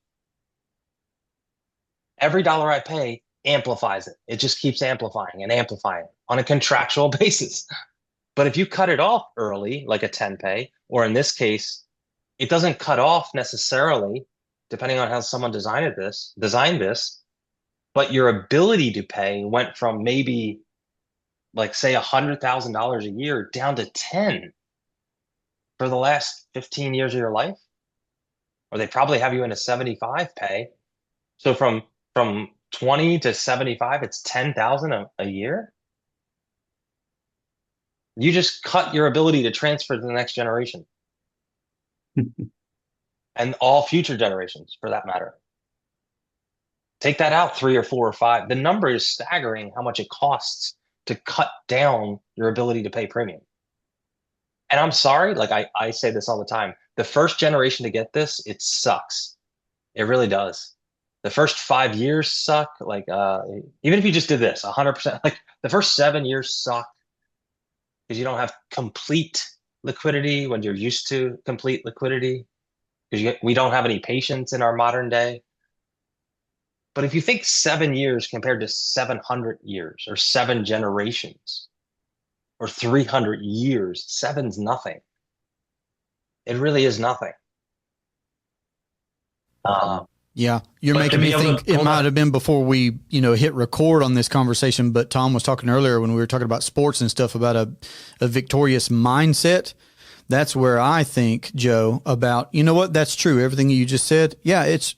Every dollar I pay amplifies it. It just keeps amplifying and amplifying on a contractual basis. But if you cut it off early, like a 10 pay, or in this case, it doesn't cut off necessarily, depending on how someone designed this, but your ability to pay went from maybe like say $100,000 a year down to 10 for the last 15 years of your life. Or they probably have you in a 75 pay. So from 20 to 75, it's 10,000 a year. You just cut your ability to transfer to the next generation. and all future generations for that matter. Take that out 3 or 4 or 5. The number is staggering how much it costs to cut down your ability to pay premium. And I'm sorry, like I say this all the time. The first generation to get this, it sucks. It really does. The first 5 years suck. Like even if you just did this 100%, like the first 7 years suck because you don't have complete liquidity when you're used to complete liquidity because we don't have any patience in our modern day. But if you think 7 years compared to 700 years or 7 generations or 300 years, seven's nothing. It really is nothing. Yeah, you're But to making be me able to think it pull might that- have been before we, hit record on this conversation, but Tom was talking earlier when we were talking about sports and stuff about a victorious mindset. That's where I think, Joe, about, you know what, that's true. Everything you just said. Yeah, it's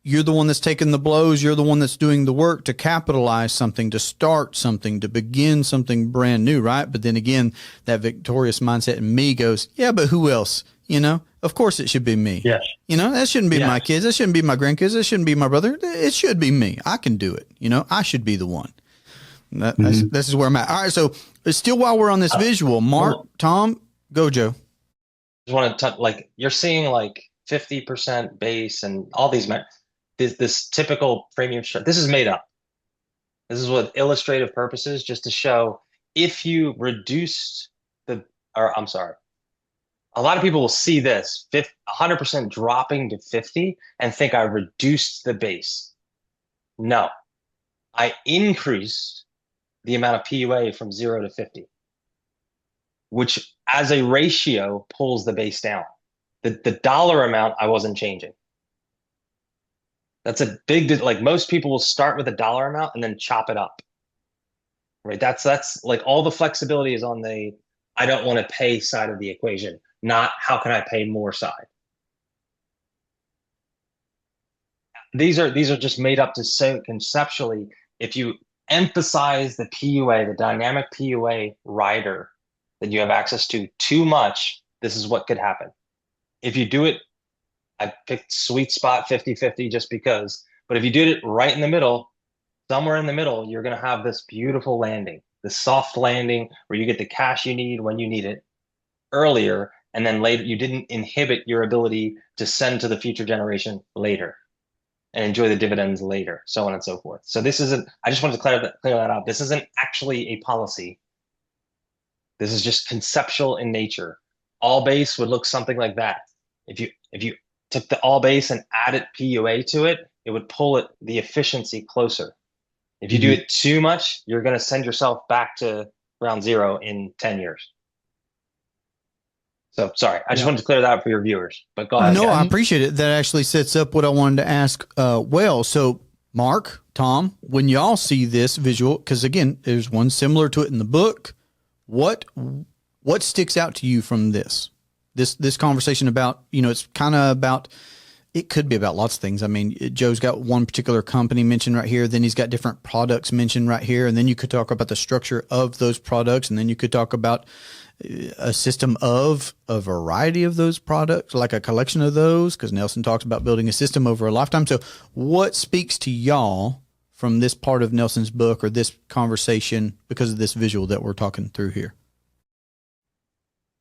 you're the one that's taking the blows. You're the one that's doing the work to capitalize something, to start something, to begin something brand new, right? But then again, that victorious mindset in me goes, yeah, but who else? Of course it should be me. Yes. That shouldn't be Yes. my kids. That shouldn't be my grandkids. That shouldn't be my brother. It should be me. I can do it. I should be the one. This is where I'm at. All right. So still while we're on this visual, Mark, Tom, go, Joe. Just want to like you're seeing like 50% base and all these this typical premium structure. This is made up. This is with illustrative purposes just to show if you reduced I'm sorry. A lot of people will see this 100% dropping to 50 and think I reduced the base. No, I increased the amount of PUA from 0 to 50, which as a ratio pulls the base down. The dollar amount I wasn't changing. That's a big, like most people will start with a dollar amount and then chop it up, right? That's like all the flexibility is on the I don't want to pay side of the equation, not how can I pay more side. These are just made up to say conceptually, if you emphasize the PUA, the dynamic PUA rider that you have access to too much, this is what could happen. If you do it, I picked sweet spot 50-50 just because, but if you did it right in the middle, somewhere in the middle, you're going to have this beautiful landing, this soft landing where you get the cash you need when you need it earlier, and then later you didn't inhibit your ability to send to the future generation later and enjoy the dividends later, so on and so forth. So this isn't, I just wanted to clear that out. This isn't actually a policy. This is just conceptual in nature. All base would look something like that. If you took the all base and added PUA to it, it would pull the efficiency closer. If you do it too much, you're going to send yourself back to ground zero in 10 years. So sorry, I just wanted to clear that up for your viewers, but go ahead. No, guys. I appreciate it. That actually sets up what I wanted to ask. So Mark, Tom, when y'all see this visual, because again, there's one similar to it in the book. What sticks out to you from this conversation about, it's kind of about, it could be about lots of things. I mean, Joe's got one particular company mentioned right here. Then he's got different products mentioned right here. And then you could talk about the structure of those products. And then you could talk about a system of a variety of those products, like a collection of those, because Nelson talks about building a system over a lifetime. So what speaks to y'all from this part of Nelson's book or this conversation because of this visual that we're talking through here?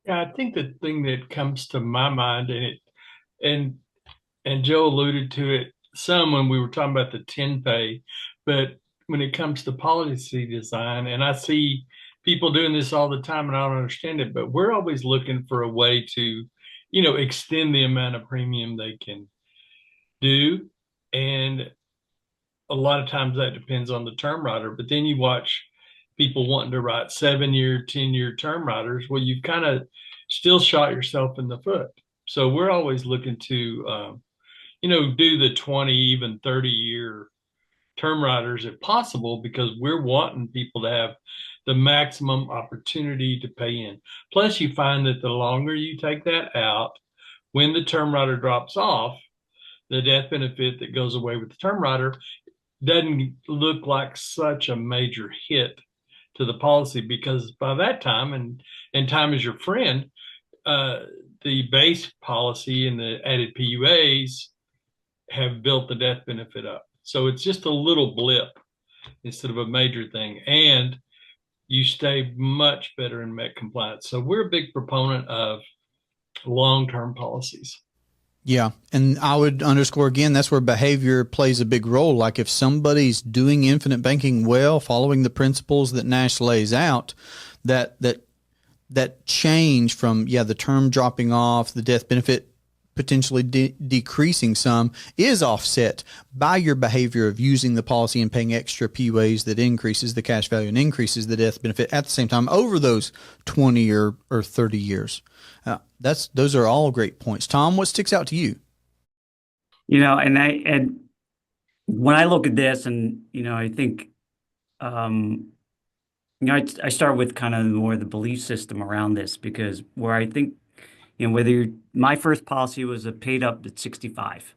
Yeah, I think the thing that comes to my mind, and Joe alluded to it some when we were talking about the 10 pay, but when it comes to policy design, and I see people doing this all the time and I don't understand it, but we're always looking for a way to, extend the amount of premium they can do. And a lot of times that depends on the term rider, but then you watch people wanting to write 7-year, 10-year term riders. Well, you've kind of still shot yourself in the foot. So we're always looking to, do the 20, even 30-year term riders if possible, because we're wanting people to have the maximum opportunity to pay in. Plus, you find that the longer you take that out, when the term rider drops off, the death benefit that goes away with the term rider doesn't look like such a major hit to the policy, because by that time, and time is your friend, the base policy and the added PUAs have built the death benefit up. So it's just a little blip instead of a major thing. And you stay much better in Met compliance. So we're a big proponent of long-term policies. Yeah. And I would underscore again, that's where behavior plays a big role. Like if somebody's doing infinite banking well, following the principles that Nash lays out, that change from, the term dropping off, the death benefit potentially decreasing some is offset by your behavior of using the policy and paying extra PUAs that increases the cash value and increases the death benefit at the same time over those 20 or 30 years. Those are all great points. Tom, what sticks out to you? And when I look at this and, I think, I start with kind of more the belief system around this, because where I think, my first policy was a paid up at 65.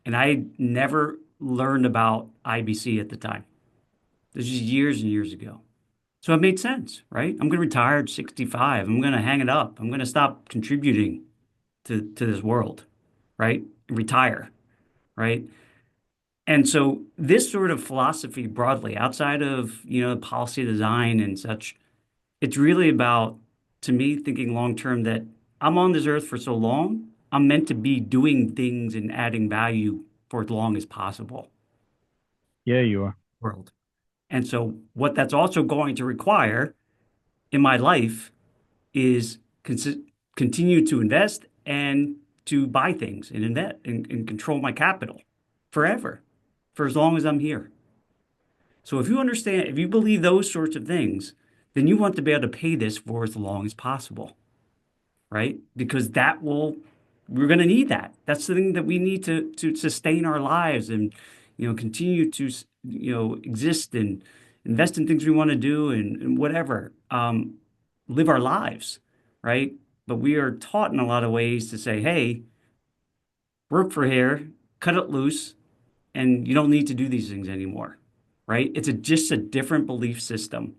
And I never learned about IBC at the time. This is years and years ago. So it made sense, right? I'm going to retire at 65. I'm going to hang it up. I'm going to stop contributing to this world, right? Retire, right? And so this sort of philosophy broadly, outside of, policy design and such, it's really about, to me, thinking long term that I'm on this earth for so long, I'm meant to be doing things and adding value for as long as possible. Yeah, you are. World. And so what that's also going to require in my life is continue to invest and to buy things and invest and control my capital forever, for as long as I'm here. So if you believe those sorts of things, then you want to be able to pay this for as long as possible, right? Because we're going to need that. That's the thing that we need to sustain our lives and, continue to, exist and invest in things we want to do and whatever, live our lives, right? But we are taught in a lot of ways to say, hey, work for here, cut it loose, and you don't need to do these things anymore, right? It's just a different belief system,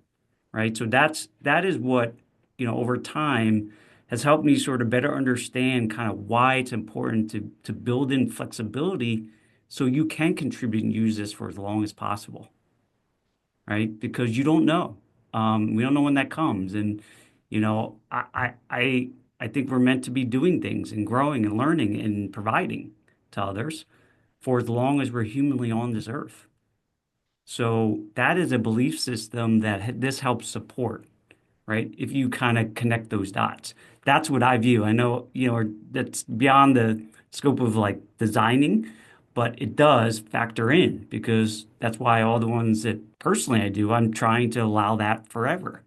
right? So that is what, over time has helped me sort of better understand kind of why it's important to build in flexibility so you can contribute and use this for as long as possible, right? Because you don't know. We don't know when that comes. And, I think we're meant to be doing things and growing and learning and providing to others for as long as we're humanly on this earth. So that is a belief system that this helps support, right? If you kind of connect those dots, that's what I view. I know, that's beyond the scope of like designing, but it does factor in because that's why all the ones that personally I do, I'm trying to allow that forever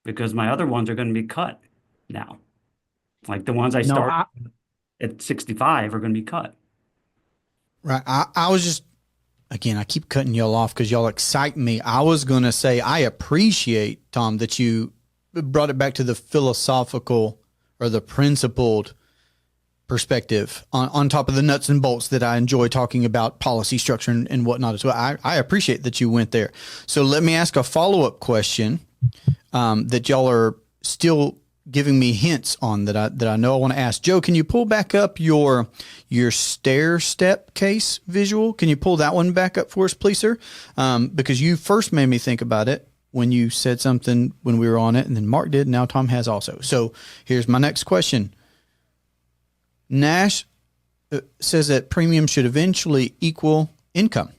because my other ones are going to be cut now. Like the ones I No, start at 65 are going to be cut. Right. I was just, again, I keep cutting y'all off because y'all excite me. I was going to say, I appreciate, Tom, that you brought it back to the philosophical or the principled perspective on top of the nuts and bolts that I enjoy talking about policy structure and whatnot as well. I appreciate that you went there. So let me ask a follow-up question that y'all are still giving me hints on that I know I want to ask. Joe, can you pull back up your stair step case visual? Can you pull that one back up for us, please, sir? Because you first made me think about it when you said something when we were on it, and then Mark did, and now Tom has also. So here's my next question. Nash says that premium should eventually equal income.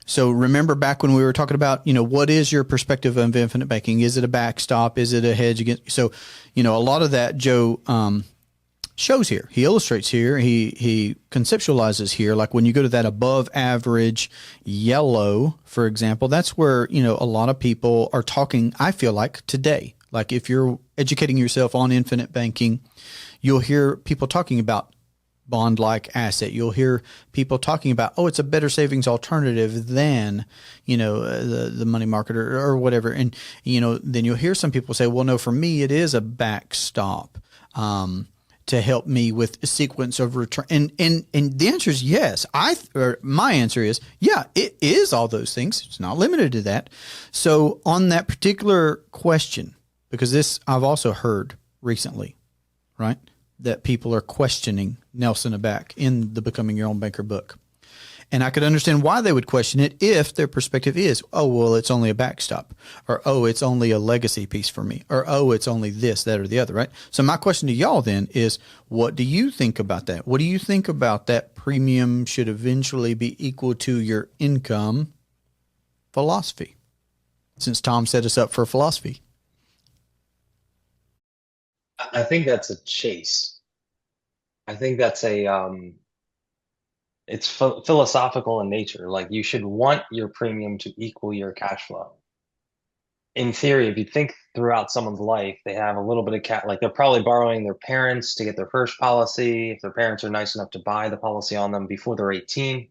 So remember back when we were talking about, what is your perspective of infinite banking? Is it a backstop? Is it a hedge against? So, a lot of that Joe shows here. He illustrates here. He conceptualizes here. Like when you go to that above average yellow, for example, that's where, a lot of people are talking, I feel like today. Like if you're educating yourself on infinite banking, you'll hear people talking about bond-like asset. You'll hear people talking about, it's a better savings alternative than, the money market or whatever. And, then you'll hear some people say, well, no, for me, it is a backstop to help me with a sequence of return. And the answer is yes. My answer is, yeah, it is all those things. It's not limited to that. So on that particular question, because this I've also heard recently, right? That people are questioning Nelson Aback in the Becoming Your Own Banker book. And I could understand why they would question it if their perspective is, oh, well, it's only a backstop, or, oh, it's only a legacy piece for me, or, oh, it's only this, that, or the other, right? So my question to y'all then is, what do you think about that? What do you think about that premium should eventually be equal to your income philosophy? Since Tom set us up for philosophy. I think that's a chase. I think that's it's philosophical in nature. Like you should want your premium to equal your cash flow. In theory, if you think throughout someone's life, they have a little bit of like they're probably borrowing their parents to get their first policy. If their parents are nice enough to buy the policy on them before they're 18,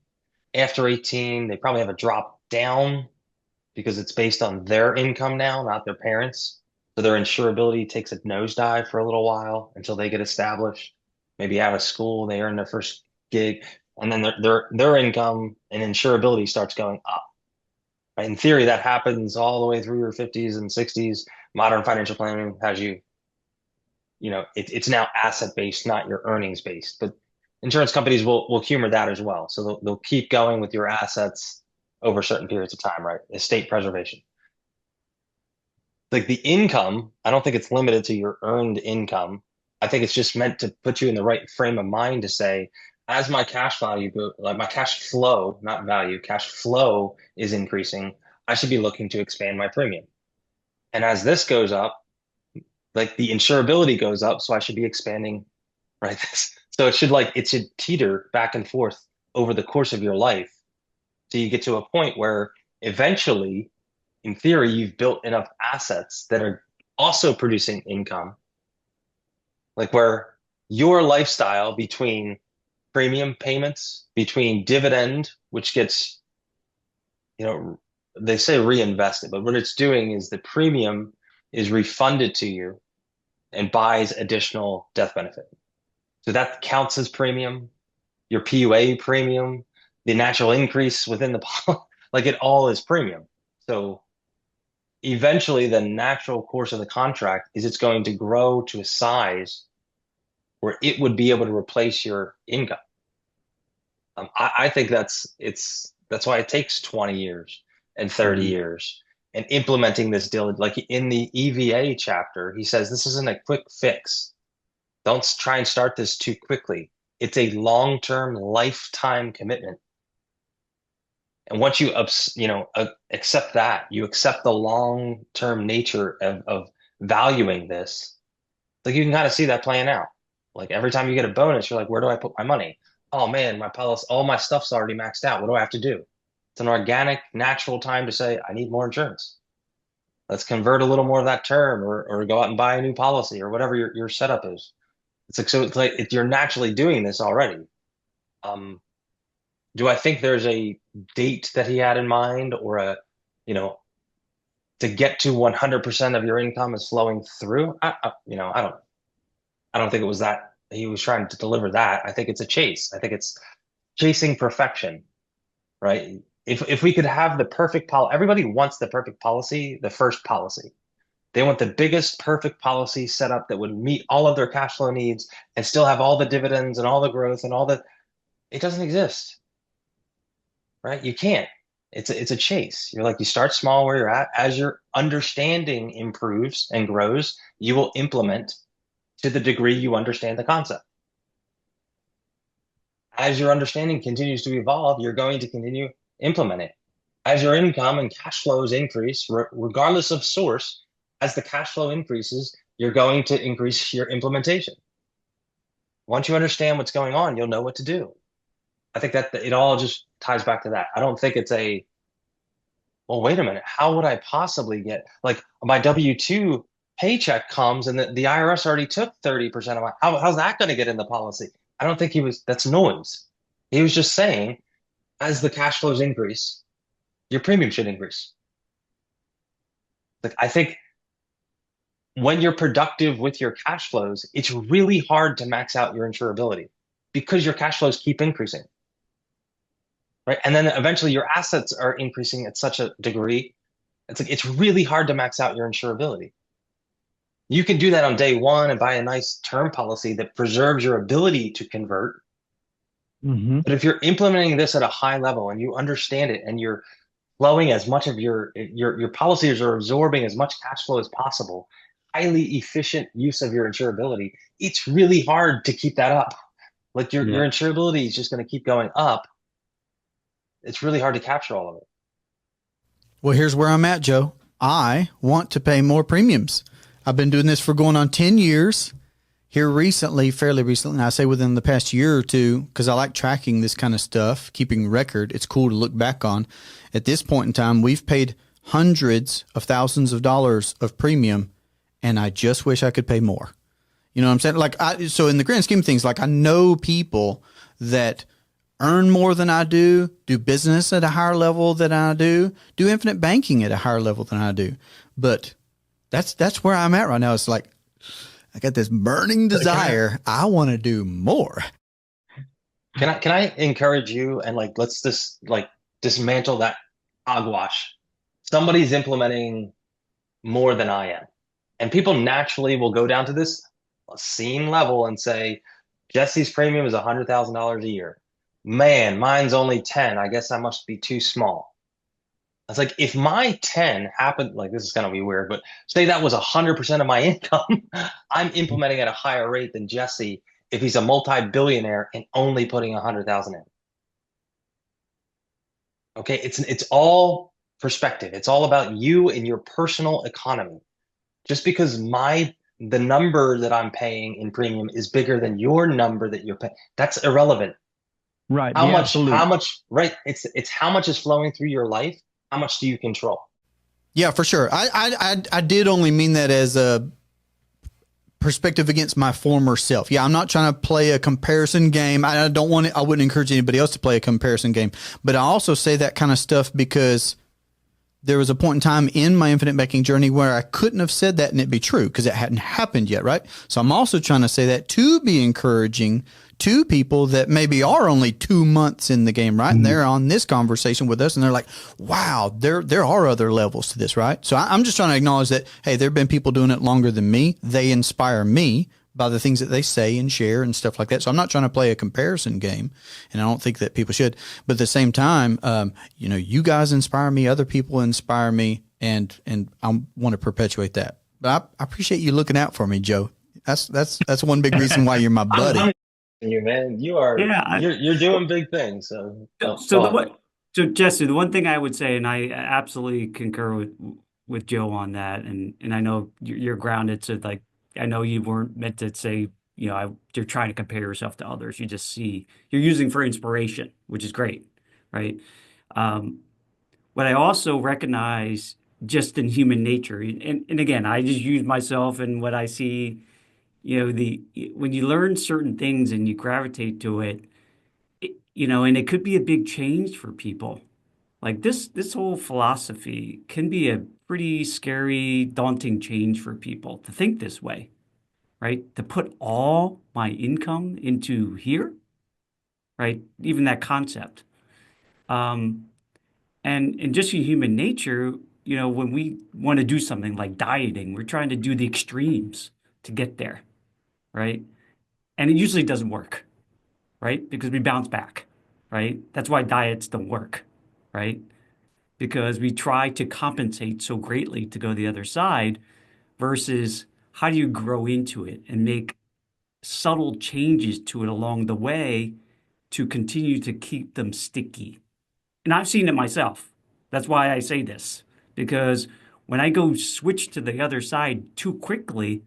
after 18, they probably have a drop down because it's based on their income now, not their parents. So their insurability takes a nosedive for a little while until they get established. Maybe out of school, they earn their first gig, and then their income and insurability starts going up. Right? In theory, that happens all the way through your 50s and 60s. Modern financial planning has it's now asset based, not your earnings based. But insurance companies will humor that as well. So they'll keep going with your assets over certain periods of time, right? Estate preservation. Like the income, I don't think it's limited to your earned income. I think it's just meant to put you in the right frame of mind to say, as my cash value, like my cash flow, not value, cash flow is increasing, I should be looking to expand my premium. And as this goes up, like the insurability goes up, so I should be expanding, right? So it should teeter back and forth over the course of your life. So you get to a point where eventually, in theory, you've built enough assets that are also producing income, like where your lifestyle between premium payments, between dividend, which gets, they say reinvested, but what it's doing is the premium is refunded to you and buys additional death benefit. So that counts as premium, your PUA premium, the natural increase within the, like it all is premium. So eventually the natural course of the contract is it's going to grow to a size where it would be able to replace your income. I think that's why it takes 20 years and 30 years. And implementing this deal, like in the EVA chapter, he says this isn't a quick fix. Don't try and start this too quickly. It's a long-term lifetime commitment. And once you accept that, you accept the long-term nature of valuing this, like you can kind of see that playing out. Like every time you get a bonus, you're like, where do I put my money? Oh man, my policy, all my stuff's already maxed out. What do I have to do? It's an organic, natural time to say, I need more insurance. Let's convert a little more of that term or go out and buy a new policy or whatever your setup is. It's like if you're naturally doing this already. Do I think there's a date that he had in mind or to get to 100% of your income is flowing through? I don't think it was that he was trying to deliver that. I think it's a chase. I think it's chasing perfection, right? If we could have the perfect policy, everybody wants the perfect policy, the first policy. They want the biggest perfect policy set up that would meet all of their cash flow needs and still have all the dividends and all the growth and it doesn't exist, right? You can't. It's a chase. You start small where you're at. As your understanding improves and grows, you will implement to the degree you understand the concept. As your understanding continues to evolve, you're going to continue implementing. As your income and cash flows increase, regardless of source, as the cash flow increases, you're going to increase your implementation. Once you understand what's going on, you'll know what to do. I think that it all just ties back to that. I don't think it's well, wait a minute, how would I possibly get, like my W-2 paycheck comes and the IRS already took 30% of how's that going to get in the policy? I don't think that's noise. He was just saying, as the cash flows increase, your premium should increase. Like I think when you're productive with your cash flows, it's really hard to max out your insurability because your cash flows keep increasing. Right. And then eventually your assets are increasing at such a degree. It's really hard to max out your insurability. You can do that on day one and buy a nice term policy that preserves your ability to convert. Hmm. But if you're implementing this at a high level and you understand it and you're flowing as much of your policies are absorbing as much cash flow as possible, highly efficient use of your insurability, it's really hard to keep that up. Like your Yeah. insurability is just going to keep going up. It's really hard to capture all of it. Well, here's where I'm at, Joe. I want to pay more premiums. I've been doing this for going on 10 years. Here recently, fairly recently, and I say within the past year or two, because I like tracking this kind of stuff, keeping record. It's cool to look back on. At this point in time, we've paid hundreds of thousands of dollars of premium, and I just wish I could pay more. You know what I'm saying? So in the grand scheme of things, like I know people that earn more than I do business at a higher level than I do infinite banking at a higher level than I do. But that's where I'm at right now. It's like I got this burning desire. I want to do more. Can I encourage you and like let's just like dismantle that hogwash. Somebody's implementing more than I am. And people naturally will go down to this scene level and say, Jesse's premium is $100,000 a year. Man, mine's only 10. I guess I must be too small. It's like if my 10 happened, like this is gonna be weird, but say that was 100% of my income, I'm implementing at a higher rate than Jesse if he's a multi-billionaire and only putting 100,000 in. Okay, it's all perspective. It's all about you and your personal economy. Just because the number that I'm paying in premium is bigger than your number that you're paying, that's irrelevant. Right. The How absolute. much, right? It's how much is flowing through your life. How much do you control? Yeah, for sure. I did only mean that as a perspective against my former self. Yeah, I'm not trying to play a comparison game. I don't want it. I wouldn't encourage anybody else to play a comparison game. But I also say that kind of stuff because there was a point in time in my infinite banking journey where I couldn't have said that and it be true because it hadn't happened yet, right? So I'm also trying to say that to be encouraging to people that maybe are only 2 months in the game, right? And they're on this conversation with us and they're like, wow, there are other levels to this, right? So I'm just trying to acknowledge that, hey, there have been people doing it longer than me. They inspire me by the things that they say and share and stuff like that. So I'm not trying to play a comparison game, and I don't think that people should. But at the same time, you guys inspire me, other people inspire me, and I want to perpetuate that. But I appreciate you looking out for me, Joe. That's one big reason why you're my buddy. You man, Yeah. you're doing big things. So So go the on. what? So Jesse, the one thing I would say, and I absolutely concur with Joe on that, and I know you're grounded. So like, I know you weren't meant to say, you're trying to compare yourself to others. You just see you're using for inspiration, which is great, right? Um, but I also recognize just in human nature, and again, I just use myself and what I see. The when you learn certain things and you gravitate to it, and it could be a big change for people. Like this whole philosophy can be a pretty scary, daunting change for people to think this way, right? To put all my income into here, right? Even that concept. Um, and just in human nature, when we want to do something like dieting, we're trying to do the extremes to get there, right? And it usually doesn't work, right? Because we bounce back, right? That's why diets don't work, right? Because we try to compensate so greatly to go the other side versus how do you grow into it and make subtle changes to it along the way to continue to keep them sticky. And I've seen it myself. That's why I say this, because when I go switch to the other side too quickly,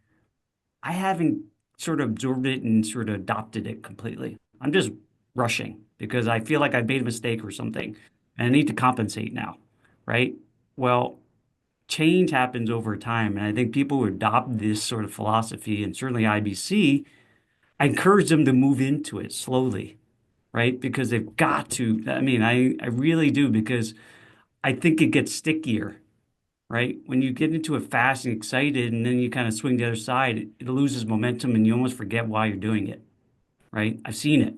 I haven't sort of absorbed it and sort of adopted it completely. I'm just rushing because I feel like I made a mistake or something and I need to compensate now, right? Well, change happens over time. And I think people who adopt this sort of philosophy, and certainly IBC, I encourage them to move into it slowly, right? Because they've got to. I mean, I really do because I think it gets stickier, right? When you get into it fast and excited and then you kind of swing the other side, it loses momentum and you almost forget why you're doing it, right? I've seen it.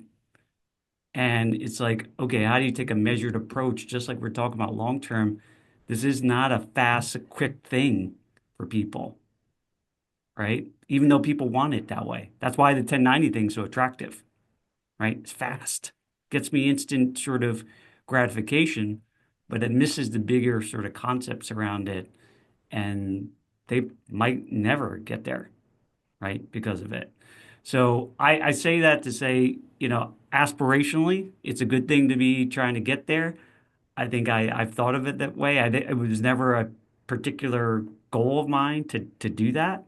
And it's like, okay, how do you take a measured approach? Just like we're talking about long term, this is not a fast, quick thing for people. right? Even though people want it that way. That's why the 1090 thing's so attractive, right? It's fast, gets me instant sort of gratification, but it misses the bigger sort of concepts around it, and they might never get there, right? Because of it. So I say that to say, aspirationally, it's a good thing to be trying to get there. I think I've thought of it that way. It was never a particular goal of mine to do that,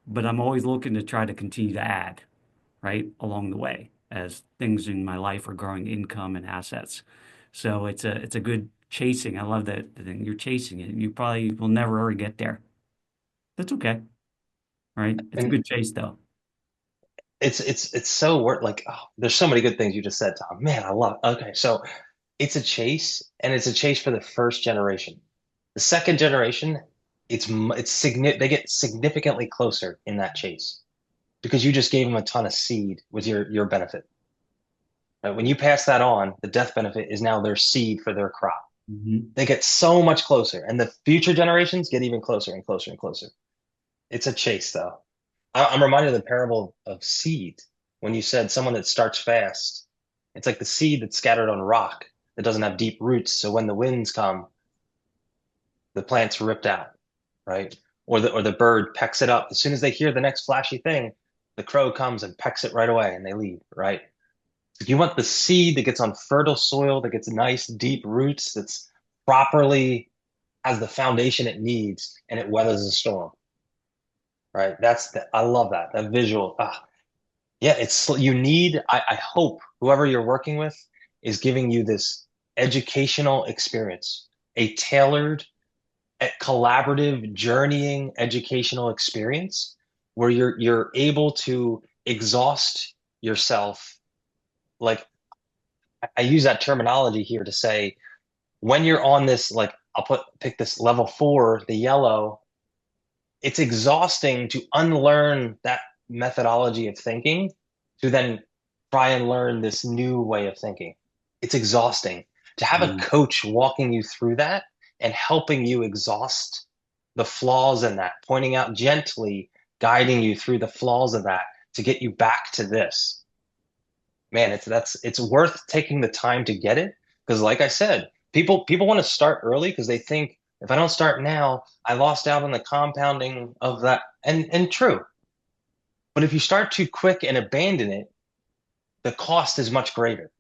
but I'm always looking to try to continue to add, right, along the way as things in my life are growing income and assets. So it's a good chasing. I love that thing. You're chasing it. You probably will never ever get there. That's okay, right? It's a And good chase though. it's so worth like, oh, there's so many good things you just said, Tom. Man, I love it. Okay, so it's a chase, and it's a chase for the first generation. The second generation, they get significantly closer in that chase because you just gave them a ton of seed with your benefit. Right? When you pass that on, the death benefit is now their seed for their crop. Hmm. They get so much closer, and the future generations get even closer and closer and closer. It's a chase, though. I'm reminded of the parable of seed when you said someone that starts fast. It's like the seed that's scattered on rock that doesn't have deep roots. So when the winds come, the plant's ripped out, right? Or the bird pecks it up. As soon as they hear the next flashy thing, the crow comes and pecks it right away and they leave, right? You want the seed that gets on fertile soil, that gets nice deep roots, that's properly has the foundation it needs, and it weathers the storm, right? I love that visual. Yeah, you need. I hope whoever you're working with is giving you this educational experience, a tailored, collaborative, journeying educational experience where you're able to exhaust yourself. Like I use that terminology here to say when you're on this, like pick this level 4, the yellow, it's exhausting to unlearn that methodology of thinking to then try and learn this new way of thinking. It's exhausting to have a Mm. coach walking you through that and helping you exhaust the flaws in that, pointing out gently, guiding you through the flaws of that to get you back to this. Man, it's worth taking the time to get it because like I said, people want to start early because they think if I don't start now, I lost out on the compounding of that. And true. But if you start too quick and abandon it, the cost is much greater.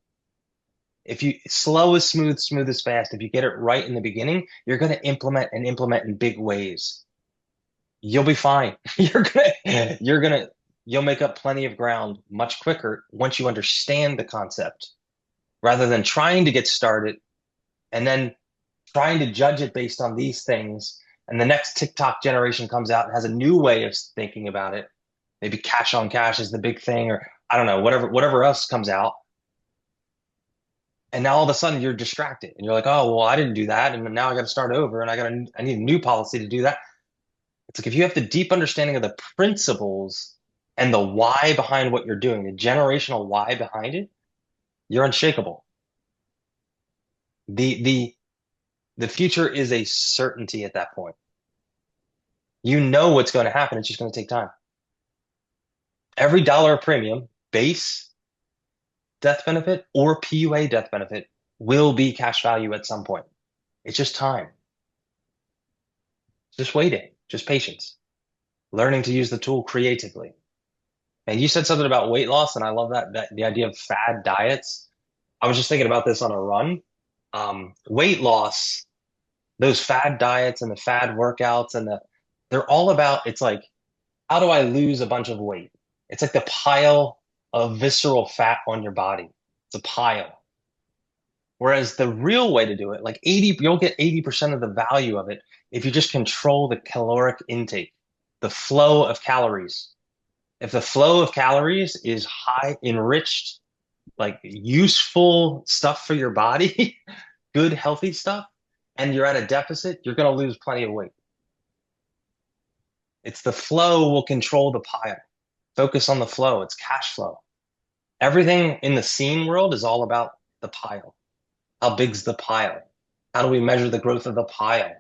If you slow is smooth, smooth is fast. If you get it right in the beginning, you're going to implement in big ways. You'll be fine. You'll make up plenty of ground much quicker once you understand the concept rather than trying to get started and then trying to judge it based on these things. And the next TikTok generation comes out and has a new way of thinking about it. Maybe cash on cash is the big thing, or I don't know, whatever else comes out. And now all of a sudden you're distracted and you're like, oh, well, I didn't do that. And now I got to start over and I need a new policy to do that. It's like if you have the deep understanding of the principles and the why behind what you're doing, the generational why behind it, you're unshakable. The future is a certainty at that point. You know what's going to happen. It's just going to take time. Every dollar of premium, base death benefit or PUA death benefit, will be cash value at some point. It's just time. Just waiting, just patience, learning to use the tool creatively. And you said something about weight loss, and I love that the idea of fad diets. I was just thinking about this on a run. Weight loss, those fad diets and the fad workouts they're all about, it's like, how do I lose a bunch of weight? It's like the pile of visceral fat on your body. It's a pile. Whereas the real way to do it, like you'll get 80% of the value of it if you just control the caloric intake, the flow of calories. If the flow of calories is high, enriched, like useful stuff for your body, good, healthy stuff, and you're at a deficit, you're going to lose plenty of weight. It's the flow will control the pile. Focus on the flow. It's cash flow. Everything in the scene world is all about the pile. How big's the pile? How do we measure the growth of the pile?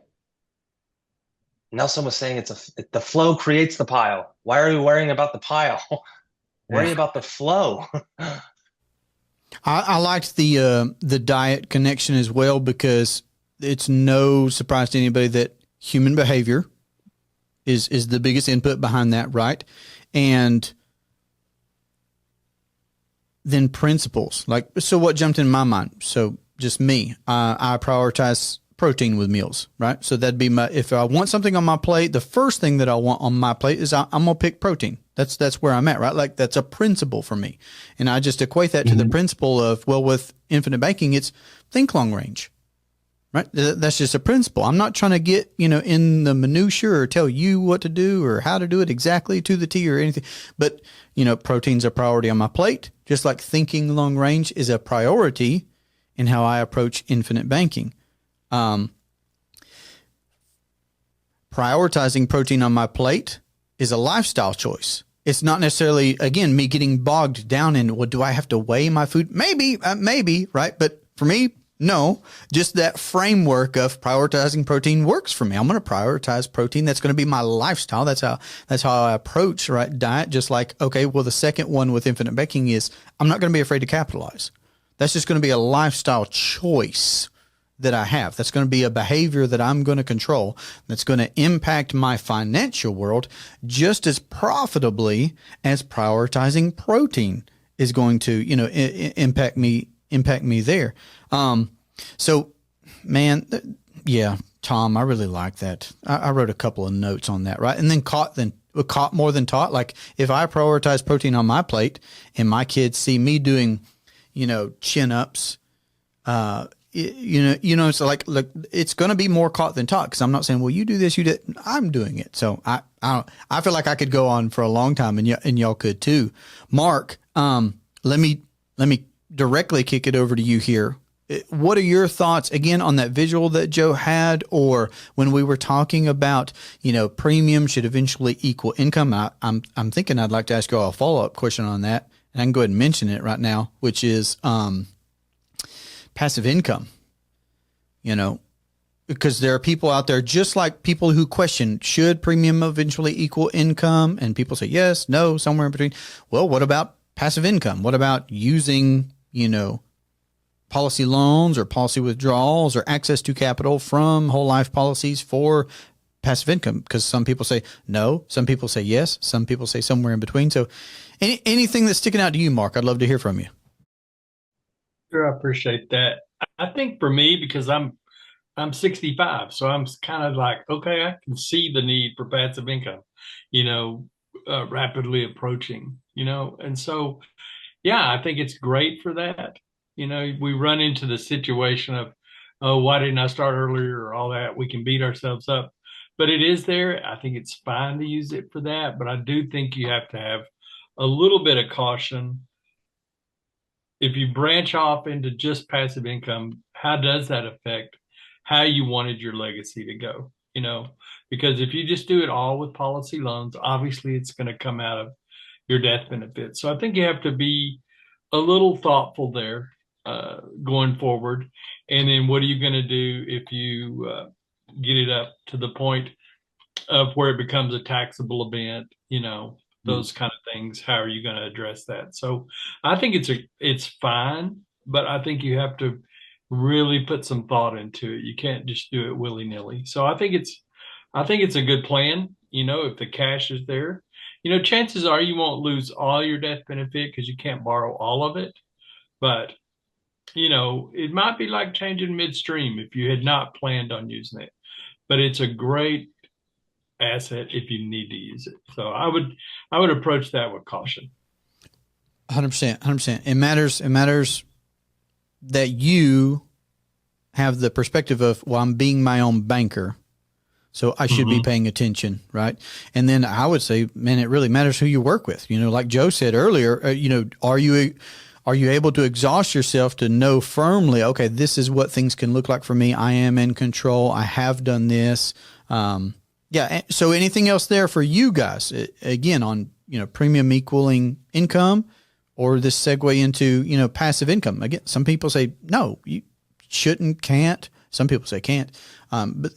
Nelson was saying the flow creates the pile. Why are you worrying about the pile? Worry Yeah. about the flow. I liked the diet connection as well, because it's no surprise to anybody that human behavior is the biggest input behind that, right? And then principles. Like, so what jumped in my mind? So just me, I prioritize protein with meals, right? So that'd be if I want something on my plate, the first thing that I want on my plate is I'm going to pick protein. That's where I'm at, right? Like, that's a principle for me. And I just equate that to the principle of, well, with infinite banking, it's think long range, right? That's just a principle. I'm not trying to get, in the minutia or tell you what to do or how to do it exactly to the T or anything. But, protein's a priority on my plate, just like thinking long range is a priority in how I approach infinite banking. Prioritizing protein on my plate is a lifestyle choice. It's not necessarily, again, me getting bogged down in, well, do I have to weigh my food? Maybe, right? But for me, no. Just that framework of prioritizing protein works for me. I'm going to prioritize protein. That's going to be my lifestyle. That's how I approach, right, diet. Just like, okay, well, the second one with infinite banking is I'm not going to be afraid to capitalize. That's just going to be a lifestyle choice that I have. That's going to be a behavior that I'm going to control. That's going to impact my financial world just as profitably as prioritizing protein is going to, impact me there. So man, yeah, Tom, I really like that. I wrote a couple of notes on that, right? And then caught more than taught. Like, if I prioritize protein on my plate and my kids see me doing, chin ups, so like, look, it's going to be more caught than taught, because I'm not saying, well, you do this, you did. I'm doing it. So I feel like I could go on for a long time, and y'all could too. Mark, let me directly kick it over to you here. What are your thoughts again on that visual that Joe had, or when we were talking about, premium should eventually equal income? I'm thinking I'd like to ask you all a follow-up question on that, and I can go ahead and mention it right now, which is, passive income, because there are people out there, just like people who question, should premium eventually equal income? And people say, yes, no, somewhere in between. Well, what about passive income? What about using, policy loans or policy withdrawals or access to capital from whole life policies for passive income? Because some people say no, some people say yes, some people say somewhere in between. So anything that's sticking out to you, Mark, I'd love to hear from you. Sure, I appreciate that. I think for me, because I'm 65, so I'm kind of like, okay, I can see the need for passive income, rapidly approaching, and so, yeah, I think it's great for that. We run into the situation of, oh, why didn't I start earlier, or all that. We can beat ourselves up, but it is there. I think it's fine to use it for that, but I do think you have to have a little bit of caution. If you branch off into just passive income, how does that affect how you wanted your legacy to go? Because if you just do it all with policy loans, obviously it's going to come out of your death benefits. So I think you have to be a little thoughtful there, going forward. And then what are you going to do if you get it up to the point of where it becomes a taxable event, those kind of things? How are you going to address that? So I think it's fine, but I think you have to really put some thought into it. You can't just do it willy-nilly. So I think it's a good plan. If the cash is there, chances are you won't lose all your death benefit because you can't borrow all of it. But it might be like changing midstream if you had not planned on using it. But it's a great asset if you need to use it. So I would approach that with caution. 100%, 100%. It matters that you have the perspective of, well, I'm being my own banker, so I should be paying attention, right? And then I would say, man, it really matters who you work with. Like Joe said earlier, are you able to exhaust yourself to know firmly, okay, this is what things can look like for me. I am in control. I have done this. Yeah. So anything else there for you guys, again, on, premium equaling income, or this segue into, passive income? Again, some people say, no, you shouldn't, can't. Some people say can't. But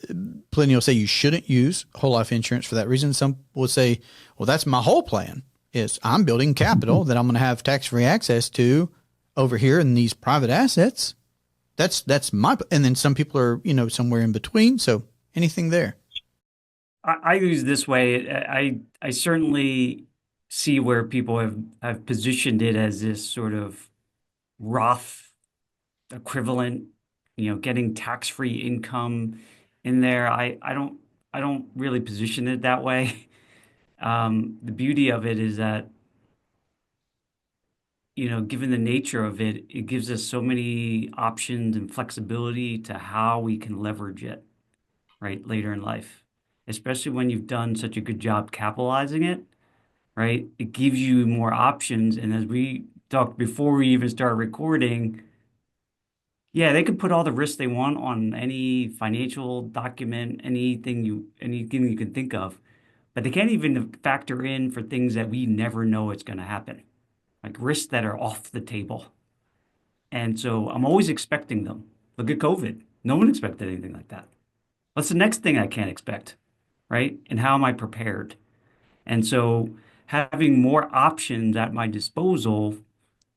plenty will say you shouldn't use whole life insurance for that reason. Some will say, well, that's my whole plan is I'm building capital that I'm going to have tax-free access to over here in these private assets. That's my, and then some people are, somewhere in between. So anything there. I use this way. I certainly see where people have positioned it as this sort of Roth equivalent, getting tax-free income in there. I don't really position it that way. The beauty of it is that, given the nature of it, it gives us so many options and flexibility to how we can leverage it, right, later in life, especially when you've done such a good job capitalizing it, right? It gives you more options. And as we talked before we even start recording, yeah, they can put all the risks they want on any financial document, anything you can think of, but they can't even factor in for things that we never know it's going to happen, like risks that are off the table. And so I'm always expecting them. Look at COVID. No one expected anything like that. What's the next thing I can't expect, right? And how am I prepared? And so having more options at my disposal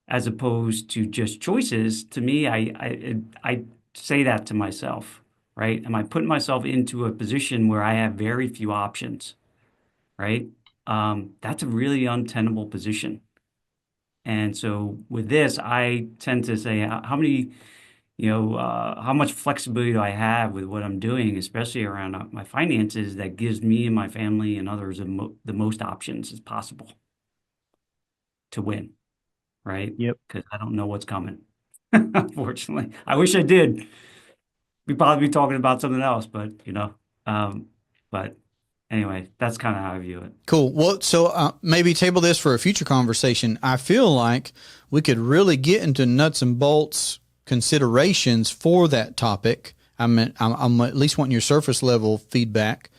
as opposed to just choices, to me, I say that to myself, right? Am I putting myself into a position where I have very few options, right? That's a really untenable position. And so with this, I tend to say, how much flexibility do I have with what I'm doing, especially around my finances, that gives me and my family and others the most options as possible to win, right? Yep. Because I don't know what's coming, unfortunately. I wish I did. We'd probably be talking about something else, but anyway, that's kind of how I view it. Cool. Well, so maybe table this for a future conversation. I feel like we could really get into nuts and bolts considerations for that topic. I'm at least wanting your surface level feedback,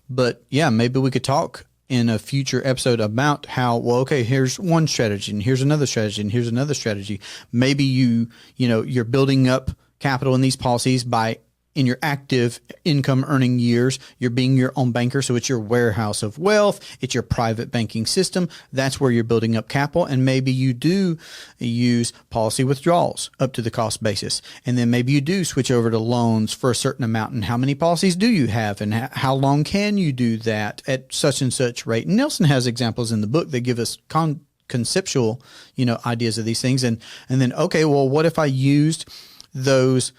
but yeah, maybe we could talk in a future episode about how, well, okay, here's one strategy and here's another strategy and here's another strategy. Maybe you're building up capital in these policies by in your active income earning years, you're being your own banker. So it's your warehouse of wealth. It's your private banking system. That's where you're building up capital. And maybe you do use policy withdrawals up to the cost basis. And then maybe you do switch over to loans for a certain amount. And how many policies do you have? And how long can you do that at such and such rate? And Nelson has examples in the book that give us conceptual, ideas of these things. And then, okay, well, what if I used those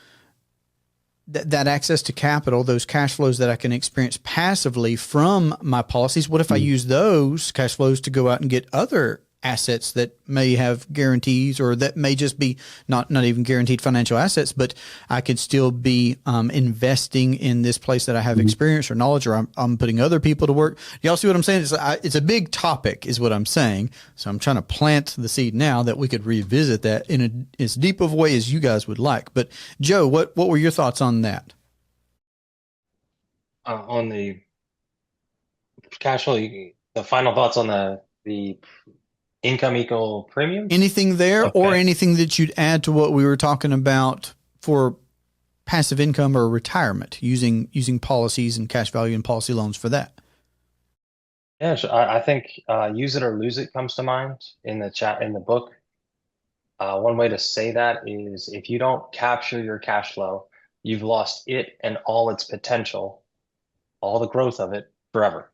that access to capital, those cash flows that I can experience passively from my policies? What if I use those cash flows to go out and get other assets that may have guarantees, or that may just be not even guaranteed financial assets, but I could still be investing in this place that I have experience or knowledge, or I'm putting other people to work. Y'all see what I'm saying? It's a big topic is what I'm saying. So I'm trying to plant the seed now that we could revisit that in as deep of a way as you guys would like. But Joe, what were your thoughts on that? On the cash flow, the final thoughts on the income equal premium? Anything there, Okay. or anything that you'd add to what we were talking about for passive income or retirement, using policies and cash value and policy loans for that? Yeah, sure. I think use it or lose it comes to mind in the book. One way to say that is if you don't capture your cash flow, you've lost it and all its potential, all the growth of it forever.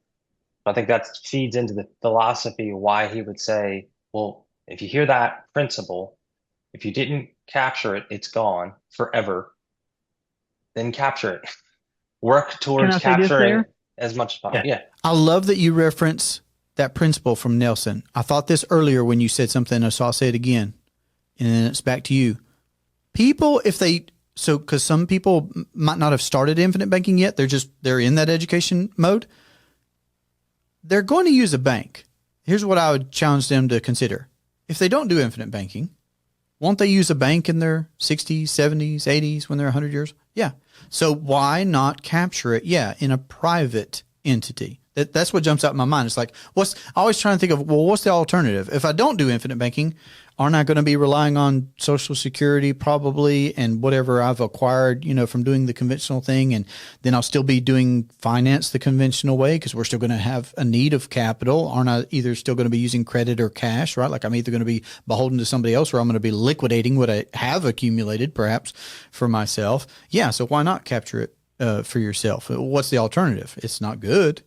I think that feeds into the philosophy why he would say, well, if you hear that principle, if you didn't capture it, it's gone forever. Then capture it. Work towards Can I say this capturing there? as much as possible. Yeah. I love that you reference that principle from Nelson. I thought this earlier when you said something, so I'll say it again. And then it's back to you. People, because some people might not have started infinite banking yet, they're in that education mode. They're going to use a bank. Here's what I would challenge them to consider. If they don't do infinite banking, won't they use a bank in their 60s, 70s, 80s when they're 100 years? Yeah. So why not capture it? Yeah, in a private entity. That's what jumps out in my mind. It's like, I always trying to think of, well, what's the alternative? If I don't do infinite banking, aren't I going to be relying on Social Security probably and whatever I've acquired, from doing the conventional thing? And then I'll still be doing finance the conventional way because we're still going to have a need of capital. Aren't I either still going to be using credit or cash, right? Like I'm either going to be beholden to somebody else or I'm going to be liquidating what I have accumulated perhaps for myself. Yeah. So why not capture it for yourself? What's the alternative? It's not good.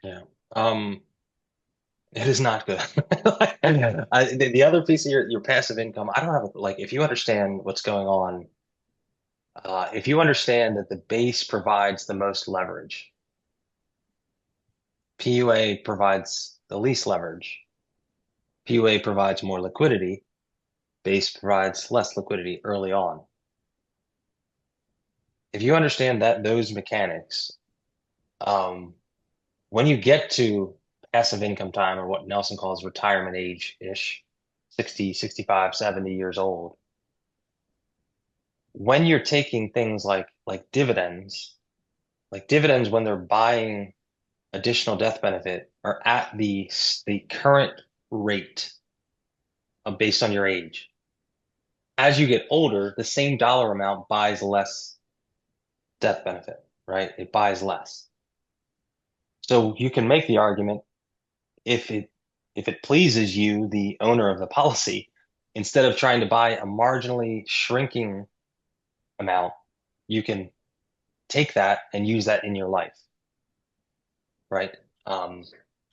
Yeah. It is not good. The other piece of your passive income, I don't have like if you understand what's going on, if you understand that the base provides the most leverage, PUA provides the least leverage, PUA provides more liquidity, base provides less liquidity early on. If you understand that those mechanics, when you get to passive income time or what Nelson calls retirement age-ish, 60, 65, 70 years old, when you're taking things like dividends, when they're buying additional death benefit are at the current rate based on your age. As you get older, the same dollar amount buys less death benefit, right? It buys less. So you can make the argument if it pleases you, the owner of the policy, instead of trying to buy a marginally shrinking amount, you can take that and use that in your life, right?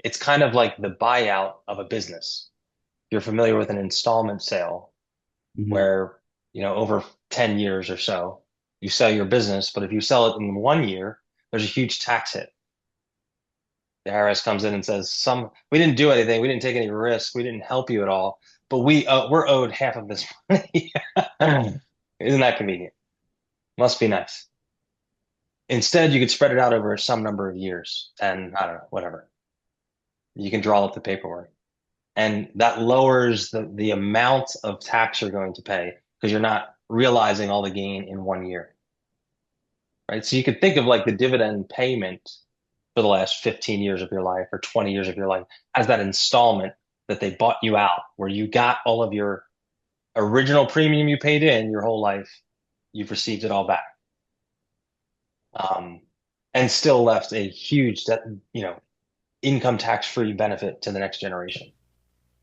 It's kind of like the buyout of a business. You're familiar with an installment sale where, over 10 years or so, you sell your business, but if you sell it in 1 year, there's a huge tax hit. The IRS comes in and says, we didn't do anything, we didn't take any risk, we didn't help you at all, but we're owed half of this money. Isn't that convenient? Must be nice. Instead, you could spread it out over some number of years, and I don't know, whatever. You can draw up the paperwork. And that lowers the amount of tax you're going to pay because you're not realizing all the gain in 1 year. Right? So you could think of like the dividend payment for the last 15 years of your life or 20 years of your life as that installment that they bought you out, where you got all of your original premium you paid in your whole life, you've received it all back. And still left a huge, income tax-free benefit to the next generation.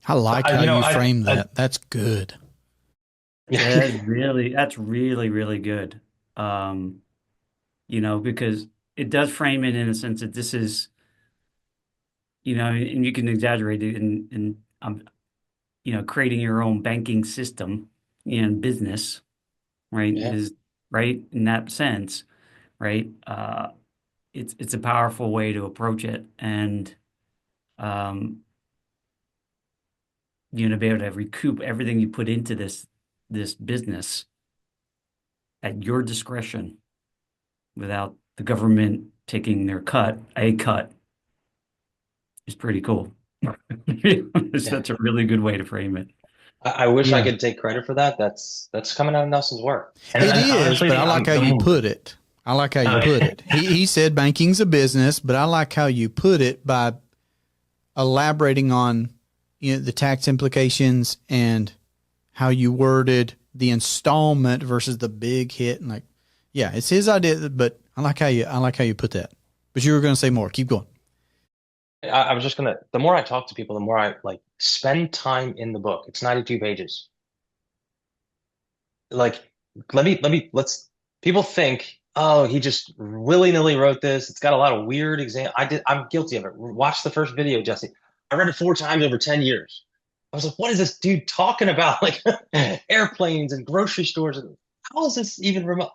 I like how you frame that. That's good. Yeah, that's really, really good. Because it does frame it in a sense that this is, and you can exaggerate it in creating your own banking system and business, right? Yeah. Is right in that sense, right? It's a powerful way to approach it, and to be able to recoup everything you put into this business at your discretion without the government taking their cut is pretty cool. That's a really good way to frame it. I wish I could take credit for that. That's coming out of Nelson's work. And it is, honestly, but I like how you put it. I like how you put it. He said banking's a business, but I like how you put it by elaborating on the tax implications and how you worded the installment versus the big hit. And it's his idea, but I like how you put that. But you were going to say more. Keep going. I was just the more I talk to people, the more I spend time in the book. It's 92 pages. People think, oh, he just willy-nilly wrote this. It's got a lot of weird I'm guilty of it. Watch the first video, Jesse. I read it 4 times over 10 years. I was like, what is this dude talking about? Like airplanes and grocery stores. How is this even remote?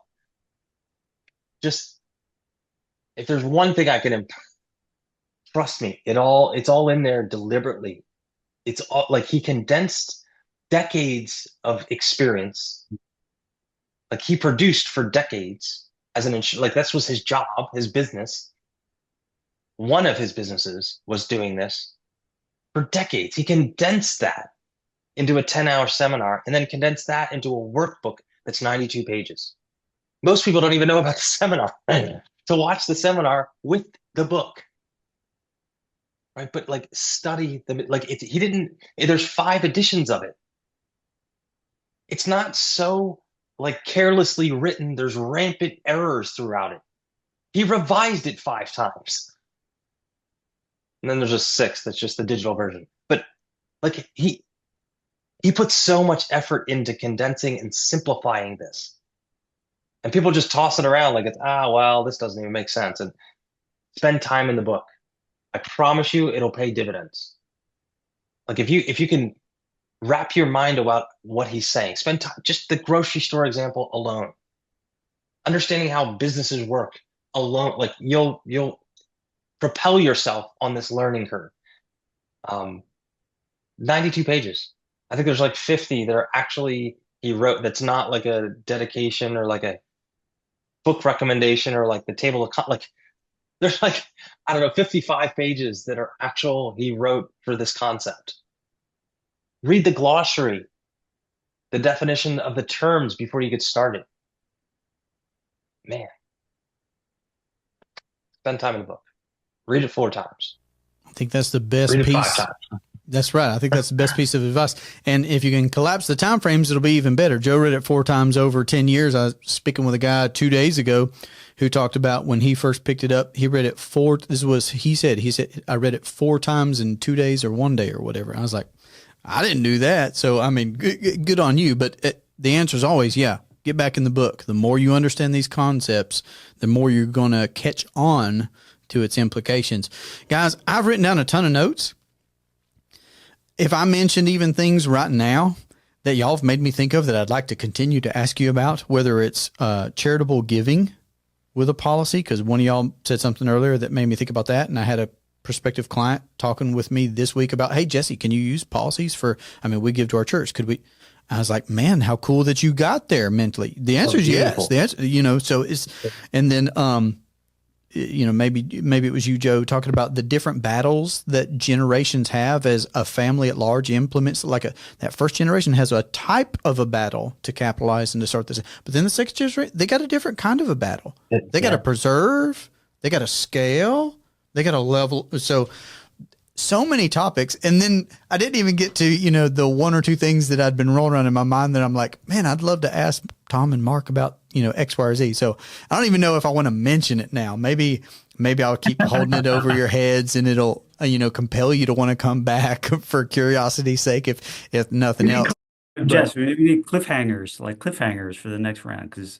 Just, if there's one thing I can trust me, it's all in there deliberately. It's all like he condensed decades of experience. Like he produced for decades as this was his job, his business. One of his businesses was doing this for decades. He condensed that into a 10-hour seminar and then condensed that into a workbook that's 92 pages. Most people don't even know about the seminar to watch the seminar with the book. right? But like study the like he didn't. There's 5 editions of it. It's not so like carelessly written. There's rampant errors throughout it. He revised it 5 times. And then there's a sixth that's just the digital version. But like he put so much effort into condensing and simplifying this. And people just toss it around like it's well, this doesn't even make sense. And spend time in the book. I promise you it'll pay dividends. Like if you can wrap your mind about what he's saying, spend time just the grocery store example alone. Understanding how businesses work alone, like you'll propel yourself on this learning curve. 92 pages. I think there's like 50 that are actually he wrote that's not like a dedication or like a book recommendation or like the table of like there's like I don't know 55 pages that are actual he wrote for this concept. Read the glossary, the definition of the terms before you get started. Man, spend time in the book. Read it 4 times. I think that's the best Read it piece. 5 times. That's right. I think that's the best piece of advice. And if you can collapse the time frames, it'll be even better. Joe read it 4 times over 10 years. I was speaking with a guy 2 days ago who talked about when he first picked it up, he read it he said, I read it 4 times in 2 days or 1 day or whatever. I was like, I didn't do that. So, I mean, good on you. But the answer is always, yeah, get back in the book. The more you understand these concepts, the more you're going to catch on to its implications. Guys, I've written down a ton of notes. If I mentioned even things right now that y'all have made me think of that I'd like to continue to ask you about, whether it's charitable giving with a policy, because one of y'all said something earlier that made me think about that. And I had a prospective client talking with me this week about, hey, Jesse, can you use policies we give to our church. Could we? I was like, man, how cool that you got there mentally. The answer is yes. The answer, so it's, and then, maybe it was you, Joe, talking about the different battles that generations have as a family at large implements. That first generation has a type of a battle to capitalize and to start this. But then the second generation, they got a different kind of a battle. They got to preserve. They got to scale. They got to level. So many topics. And then I didn't even get to, the 1 or 2 things that I'd been rolling around in my mind that I'm like, man, I'd love to ask Tom and Mark about, X, Y, or Z. So I don't even know if I want to mention it now. Maybe I'll keep holding it over your heads and it'll, compel you to want to come back for curiosity's sake, if nothing else. Jess, we need cliffhangers for the next round. Cause,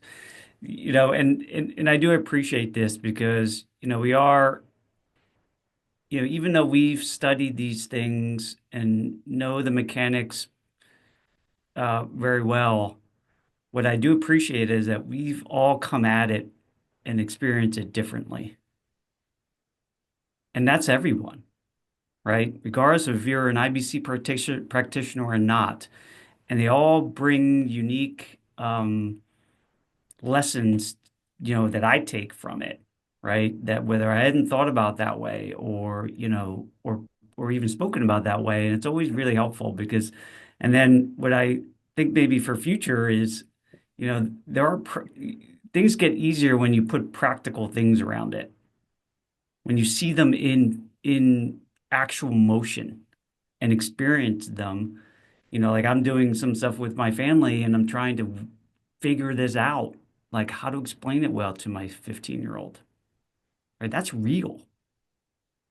and I do appreciate this because, we are, even though we've studied these things and know the mechanics very well, what I do appreciate is that we've all come at it and experienced it differently. And that's everyone, right? Regardless of if you're an IBC practitioner or not. And they all bring unique lessons, that I take from it, right? That whether I hadn't thought about that way or, or even spoken about that way. And it's always really helpful because, and then what I think maybe for future is, there are things get easier when you put practical things around it. When you see them in actual motion and experience them, like I'm doing some stuff with my family and I'm trying to figure this out, like how to explain it well to my 15-year-old, right? That's real,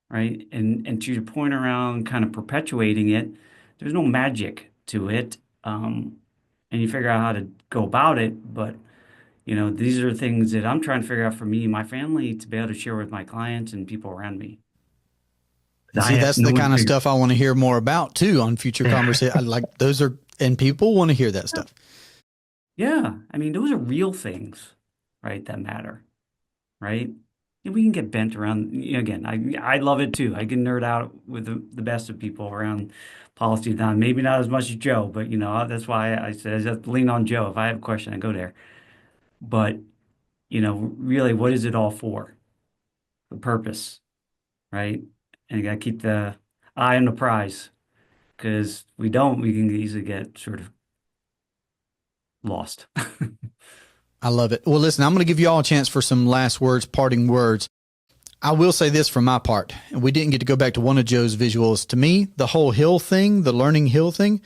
right? And to your point around kind of perpetuating it, there's no magic to it. And you figure out how to go about it. But, these are things that I'm trying to figure out for me and my family to be able to share with my clients and people around me. See, that's the kind of stuff I want to hear more about too on future conversations. Like and people want to hear that stuff. Yeah. I mean, those are real things, right? That matter, right? And we can get bent around. Again, I love it too. I can nerd out with the best of people around policy. Now, maybe not as much as Joe, but that's why I said I just lean on Joe. If I have a question, I go there. But really, what is it all for? The purpose, right? And you got to keep the eye on the prize because we can easily get sort of lost. I love it. Well, listen, I'm going to give you all a chance for some last words, parting words. I will say this from my part. We didn't get to go back to one of Joe's visuals. To me, the whole hill thing, the learning hill thing,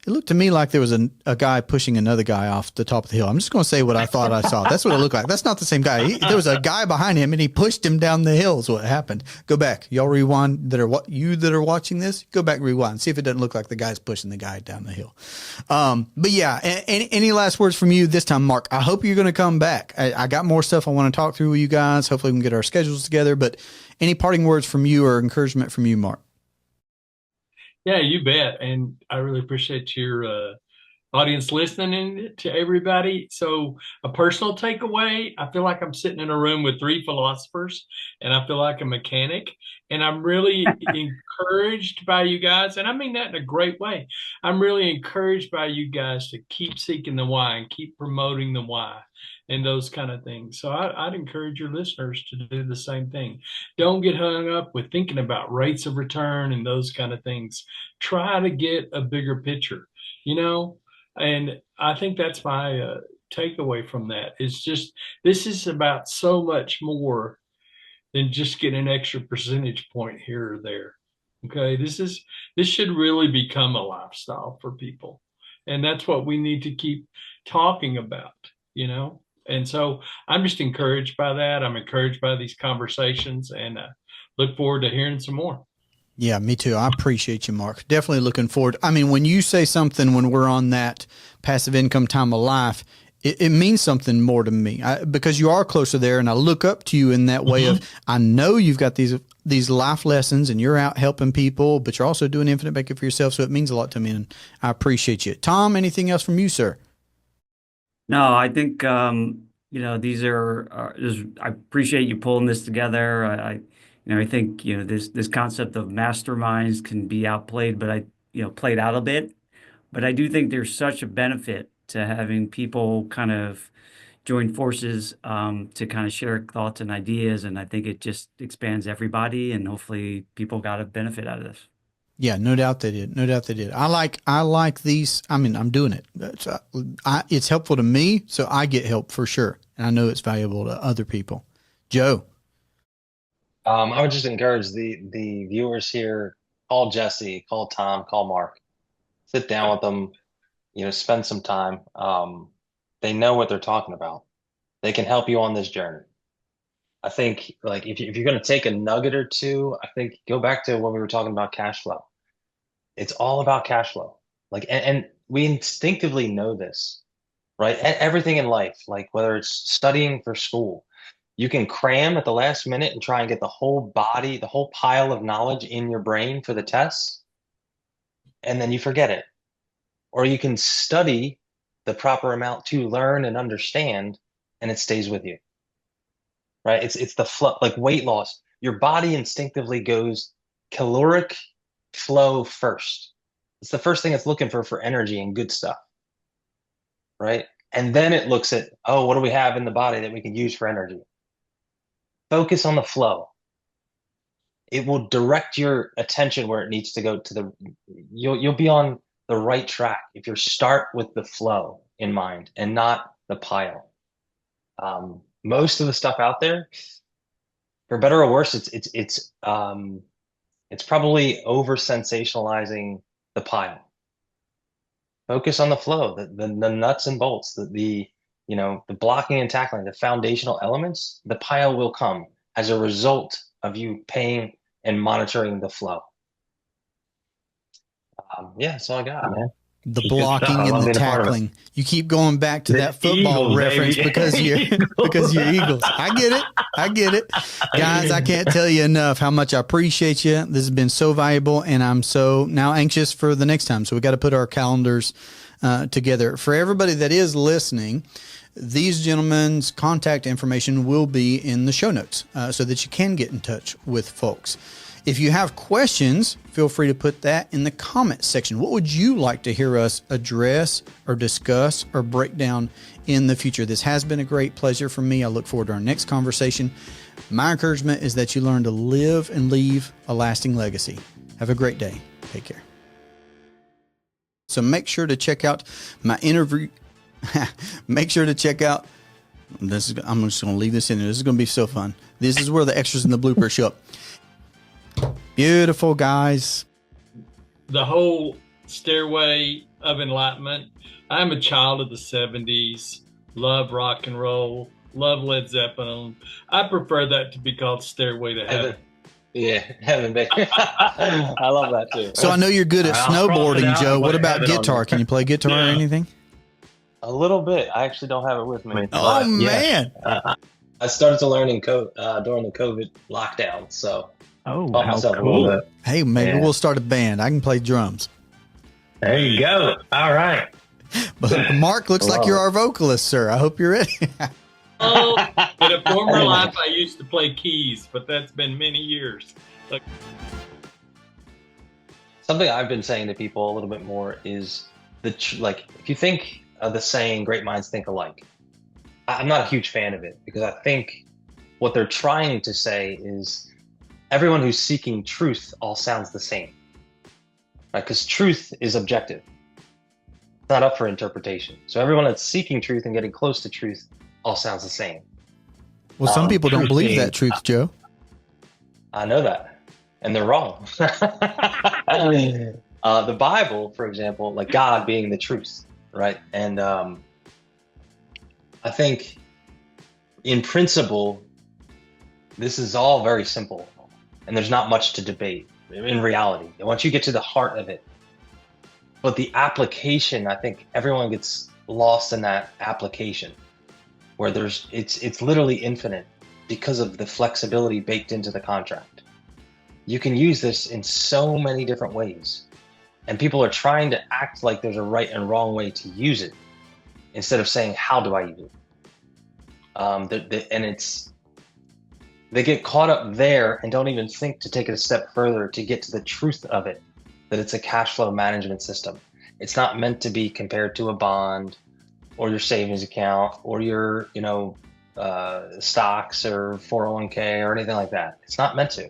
it looked to me like there was a guy pushing another guy off the top of the hill. I'm just going to say what I thought I saw. That's what it looked like. That's not the same guy. There was a guy behind him, and he pushed him down the hill is what happened. Go back. Y'all rewind that are watching this. Go back, rewind. See if it doesn't look like the guy's pushing the guy down the hill. But yeah, any last words from you this time, Mark? I hope you're going to come back. I got more stuff I want to talk through with you guys. Hopefully we can get our schedules together. But any parting words from you or encouragement from you, Mark? Yeah, you bet. And I really appreciate your audience listening to everybody. So, a personal takeaway, I feel like I'm sitting in a room with three philosophers and I feel like a mechanic. And I'm really encouraged by you guys. And I mean that in a great way. I'm really encouraged by you guys to keep seeking the why and keep promoting the why and those kind of things. So I'd encourage your listeners to do the same thing. Don't get hung up with thinking about rates of return and those kind of things. Try to get a bigger picture, you know? And I think that's my takeaway from that. It's just, this is about so much more than just getting an extra percentage point here or there. Okay. This should really become a lifestyle for people. And that's what we need to keep talking about, you know? And so I'm just encouraged by that. I'm encouraged by these conversations and look forward to hearing some more. Yeah, me too. I appreciate you, Mark. Definitely looking forward. I mean, when you say something, when we're on that passive income time of life, it means something more to me because you are closer there. And I look up to you in that way of, I know you've got these life lessons and you're out helping people, but you're also doing infinite banking for yourself. So it means a lot to me and I appreciate you. Tom, anything else from you, sir? No, I think these I appreciate you pulling this together. I think this concept of masterminds can be outplayed, but played out a bit. But I do think there's such a benefit to having people kind of join forces to kind of share thoughts and ideas, and I think it just expands everybody, and hopefully people got a benefit out of this. Yeah, no doubt they did. No doubt they did. I like these. I mean, I'm doing it. It's helpful to me, so I get help for sure. And I know it's valuable to other people. Joe. I would just encourage the viewers here, call Jesse, call Tom, call Mark, sit down with them, spend some time. They know what they're talking about. They can help you on this journey. I think like if you're going to take a nugget or two, I think go back to when we were talking about cash flow. It's all about cash flow. Like, and we instinctively know this, right? Everything in life, like whether it's studying for school, you can cram at the last minute and try and get the whole pile of knowledge in your brain for the tests, and then you forget it. Or you can study the proper amount to learn and understand, and it stays with you. Right? It's the flow, like weight loss. Your body instinctively goes caloric flow first. It's the first thing it's looking for energy and good stuff. Right? And then it looks at, oh, what do we have in the body that we can use for energy? Focus on the flow. It will direct your attention where it needs to go you'll be on the right track if you start with the flow in mind and not the pile. Most of the stuff out there, for better or worse, it's probably over sensationalizing the pile. Focus on the flow, the nuts and bolts, the blocking and tackling, the foundational elements. The pile will come as a result of you paying and monitoring the flow. Yeah, that's all I got, man. The blocking and the tackling. You keep going back to that football Eagles, reference baby. because you're Eagles. I get it. Guys, I can't tell you enough how much I appreciate you. This has been so valuable, and I'm so now anxious for the next time. So we got to put our calendars together. For everybody that is listening, these gentlemen's contact information will be in the show notes so that you can get in touch with folks. If you have questions, feel free to put that in the comment section. What would you like to hear us address or discuss or break down in the future? This has been a great pleasure for me. I look forward to our next conversation. My encouragement is that you learn to live and leave a lasting legacy. Have a great day. Take care. So make sure to check out my interview. Make sure to check out I'm just going to leave this in there. This is going to be so fun. This is where the extras and the bloopers show up. Beautiful, guys. The whole stairway of enlightenment. I'm a child of the 70s, love rock and roll, love Led Zeppelin. I prefer that to be called Stairway to Heaven. Yeah, heaven, baby. I love that too. So I know you're good at All right, I'll cross it snowboarding, out Joe. and What put about heaven on guitar? there. Can you play guitar or Yeah. anything? A little bit. I actually don't have it with me. Oh, but, yeah, man. I started to learn during the COVID lockdown, so Oh, taught how myself a cool. little bit. Hey, maybe Yeah. we'll start a band. I can play drums. There you go. All right. But Mark, looks like Love you're it. our vocalist, sir. I hope you're ready. Oh, in a former life, I used to play keys, but that's been many years. Something I've been saying to people a little bit more is like if you think of the saying "great minds think alike," I'm not a huge fan of it because I think what they're trying to say is everyone who's seeking truth all sounds the same, right? Because truth is objective, it's not up for interpretation. So everyone that's seeking truth and getting close to truth all sounds the same. Well, some people don't truth believe being- that truth, Joe. I know that, and they're wrong. The Bible, for example, like God being the truth, right? And I think, in principle, this is all very simple, and there's not much to debate in reality. Once you get to the heart of it, but the application, I think everyone gets lost in that application, where it's literally infinite because of the flexibility baked into the contract. You can use this in so many different ways, and people are trying to act like there's a right and wrong way to use it instead of saying, how do I use it? They get caught up there and don't even think to take it a step further to get to the truth of it, that it's a cash flow management system. It's not meant to be compared to a bond or your savings account or your stocks or 401k or anything like that. It's not meant to.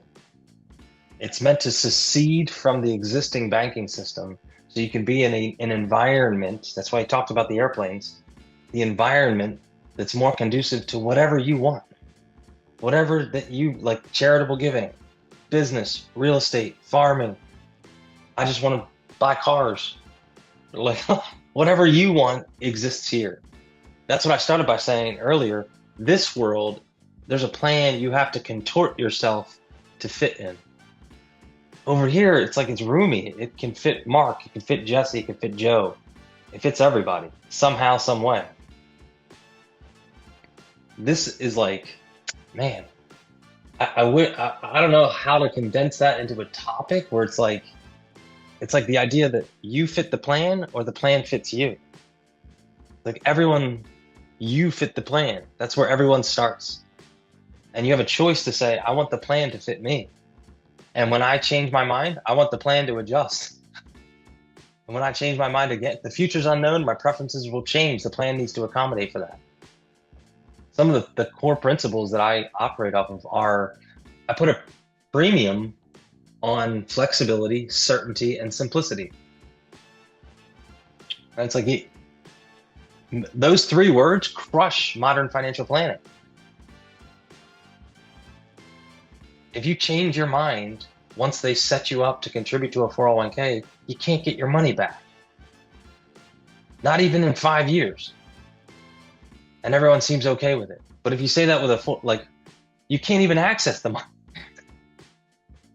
It's meant to secede from the existing banking system so you can be in an environment. That's why I talked about the airplanes, the environment that's more conducive to whatever you want, whatever that you like, charitable giving, business, real estate, farming. I just want to buy cars. Like whatever you want exists here. That's what I started by saying earlier. This world, there's a plan you have to contort yourself to fit in. Over here, it's like it's roomy. It can fit Mark, it can fit Jesse, it can fit Joe. It fits everybody somehow, some way. This is like, man, I don't know how to condense that into a topic where it's like the idea that you fit the plan or the plan fits you. Like everyone, you fit the plan. That's where everyone starts. And you have a choice to say, I want the plan to fit me. And when I change my mind, I want the plan to adjust. And when I change my mind again, the future's unknown, my preferences will change. The plan needs to accommodate for that. Some of the core principles that I operate off of are, I put a premium on flexibility, certainty, and simplicity. And it's like those three words crush modern financial planning. If you change your mind once they set you up to contribute to a 401k, you can't get your money back. Not even in 5 years. And everyone seems okay with it. But if you say that with you can't even access the money.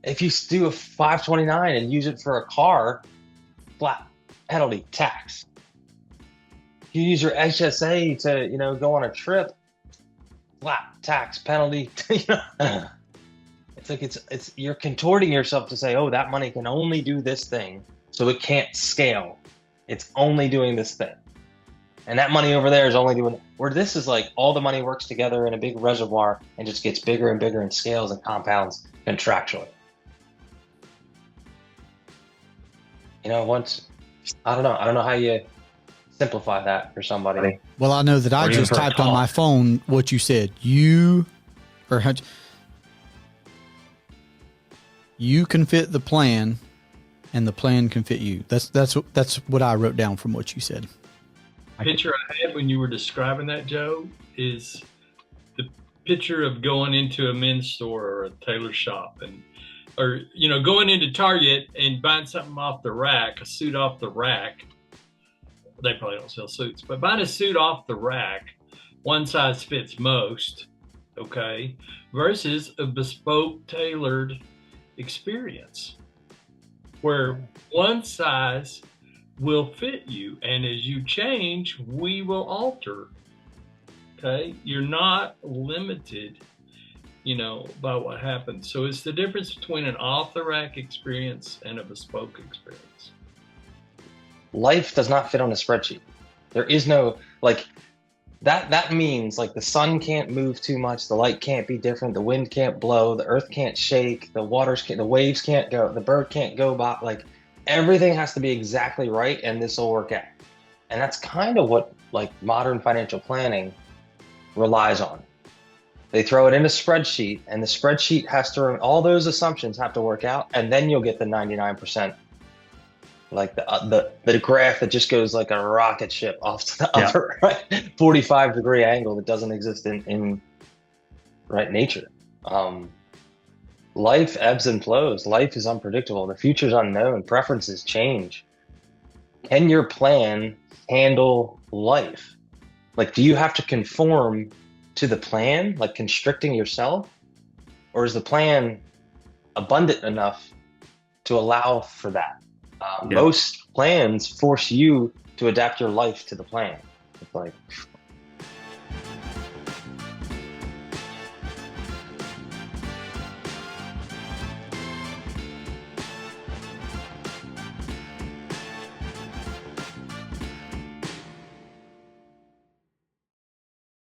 If you do a 529 and use it for a car, flat penalty, tax. If you use your HSA to, go on a trip, flat tax, penalty. It's like it's you're contorting yourself to say, oh, that money can only do this thing, so it can't scale. It's only doing this thing. And that money over there is only doing, where this is like all the money works together in a big reservoir and just gets bigger and bigger and scales and compounds contractually. I don't know how you simplify that for somebody. Well, I know that I Or even just for a typed on talk. my phone what you said. You can fit the plan, and the plan can fit you. That's what I wrote down from what you said. picture I had when you were describing that, Joe, is the picture of going into a men's store or a tailor shop, or going into Target and buying something off the rack, a suit off the rack. They probably don't sell suits, but buying a suit off the rack, one size fits most, okay, versus a bespoke tailored experience where one size will fit you, and as you change, we will alter. Okay, you're not limited, by what happens. So it's the difference between an off the rack experience and a bespoke experience. Life does not fit on a spreadsheet. There is no, like, that means, like, the sun can't move too much, the light can't be different, the wind can't blow, the earth can't shake, the waves can't go, the bird can't go by. Like, everything has to be exactly right, and this will work out. And that's kind of what, like, modern financial planning relies on. They throw it in a spreadsheet, and the spreadsheet has to, all those assumptions have to work out, and then you'll get the 99%. Like the graph that just goes like a rocket ship off to the upper right 45-degree angle that doesn't exist in nature. Life ebbs and flows. Life is unpredictable. The future's unknown. Preferences change. Can your plan handle life? Like, do you have to conform to the plan, like constricting yourself? Or is the plan abundant enough to allow for that? Most plans force you to adapt your life to the plan. It's like,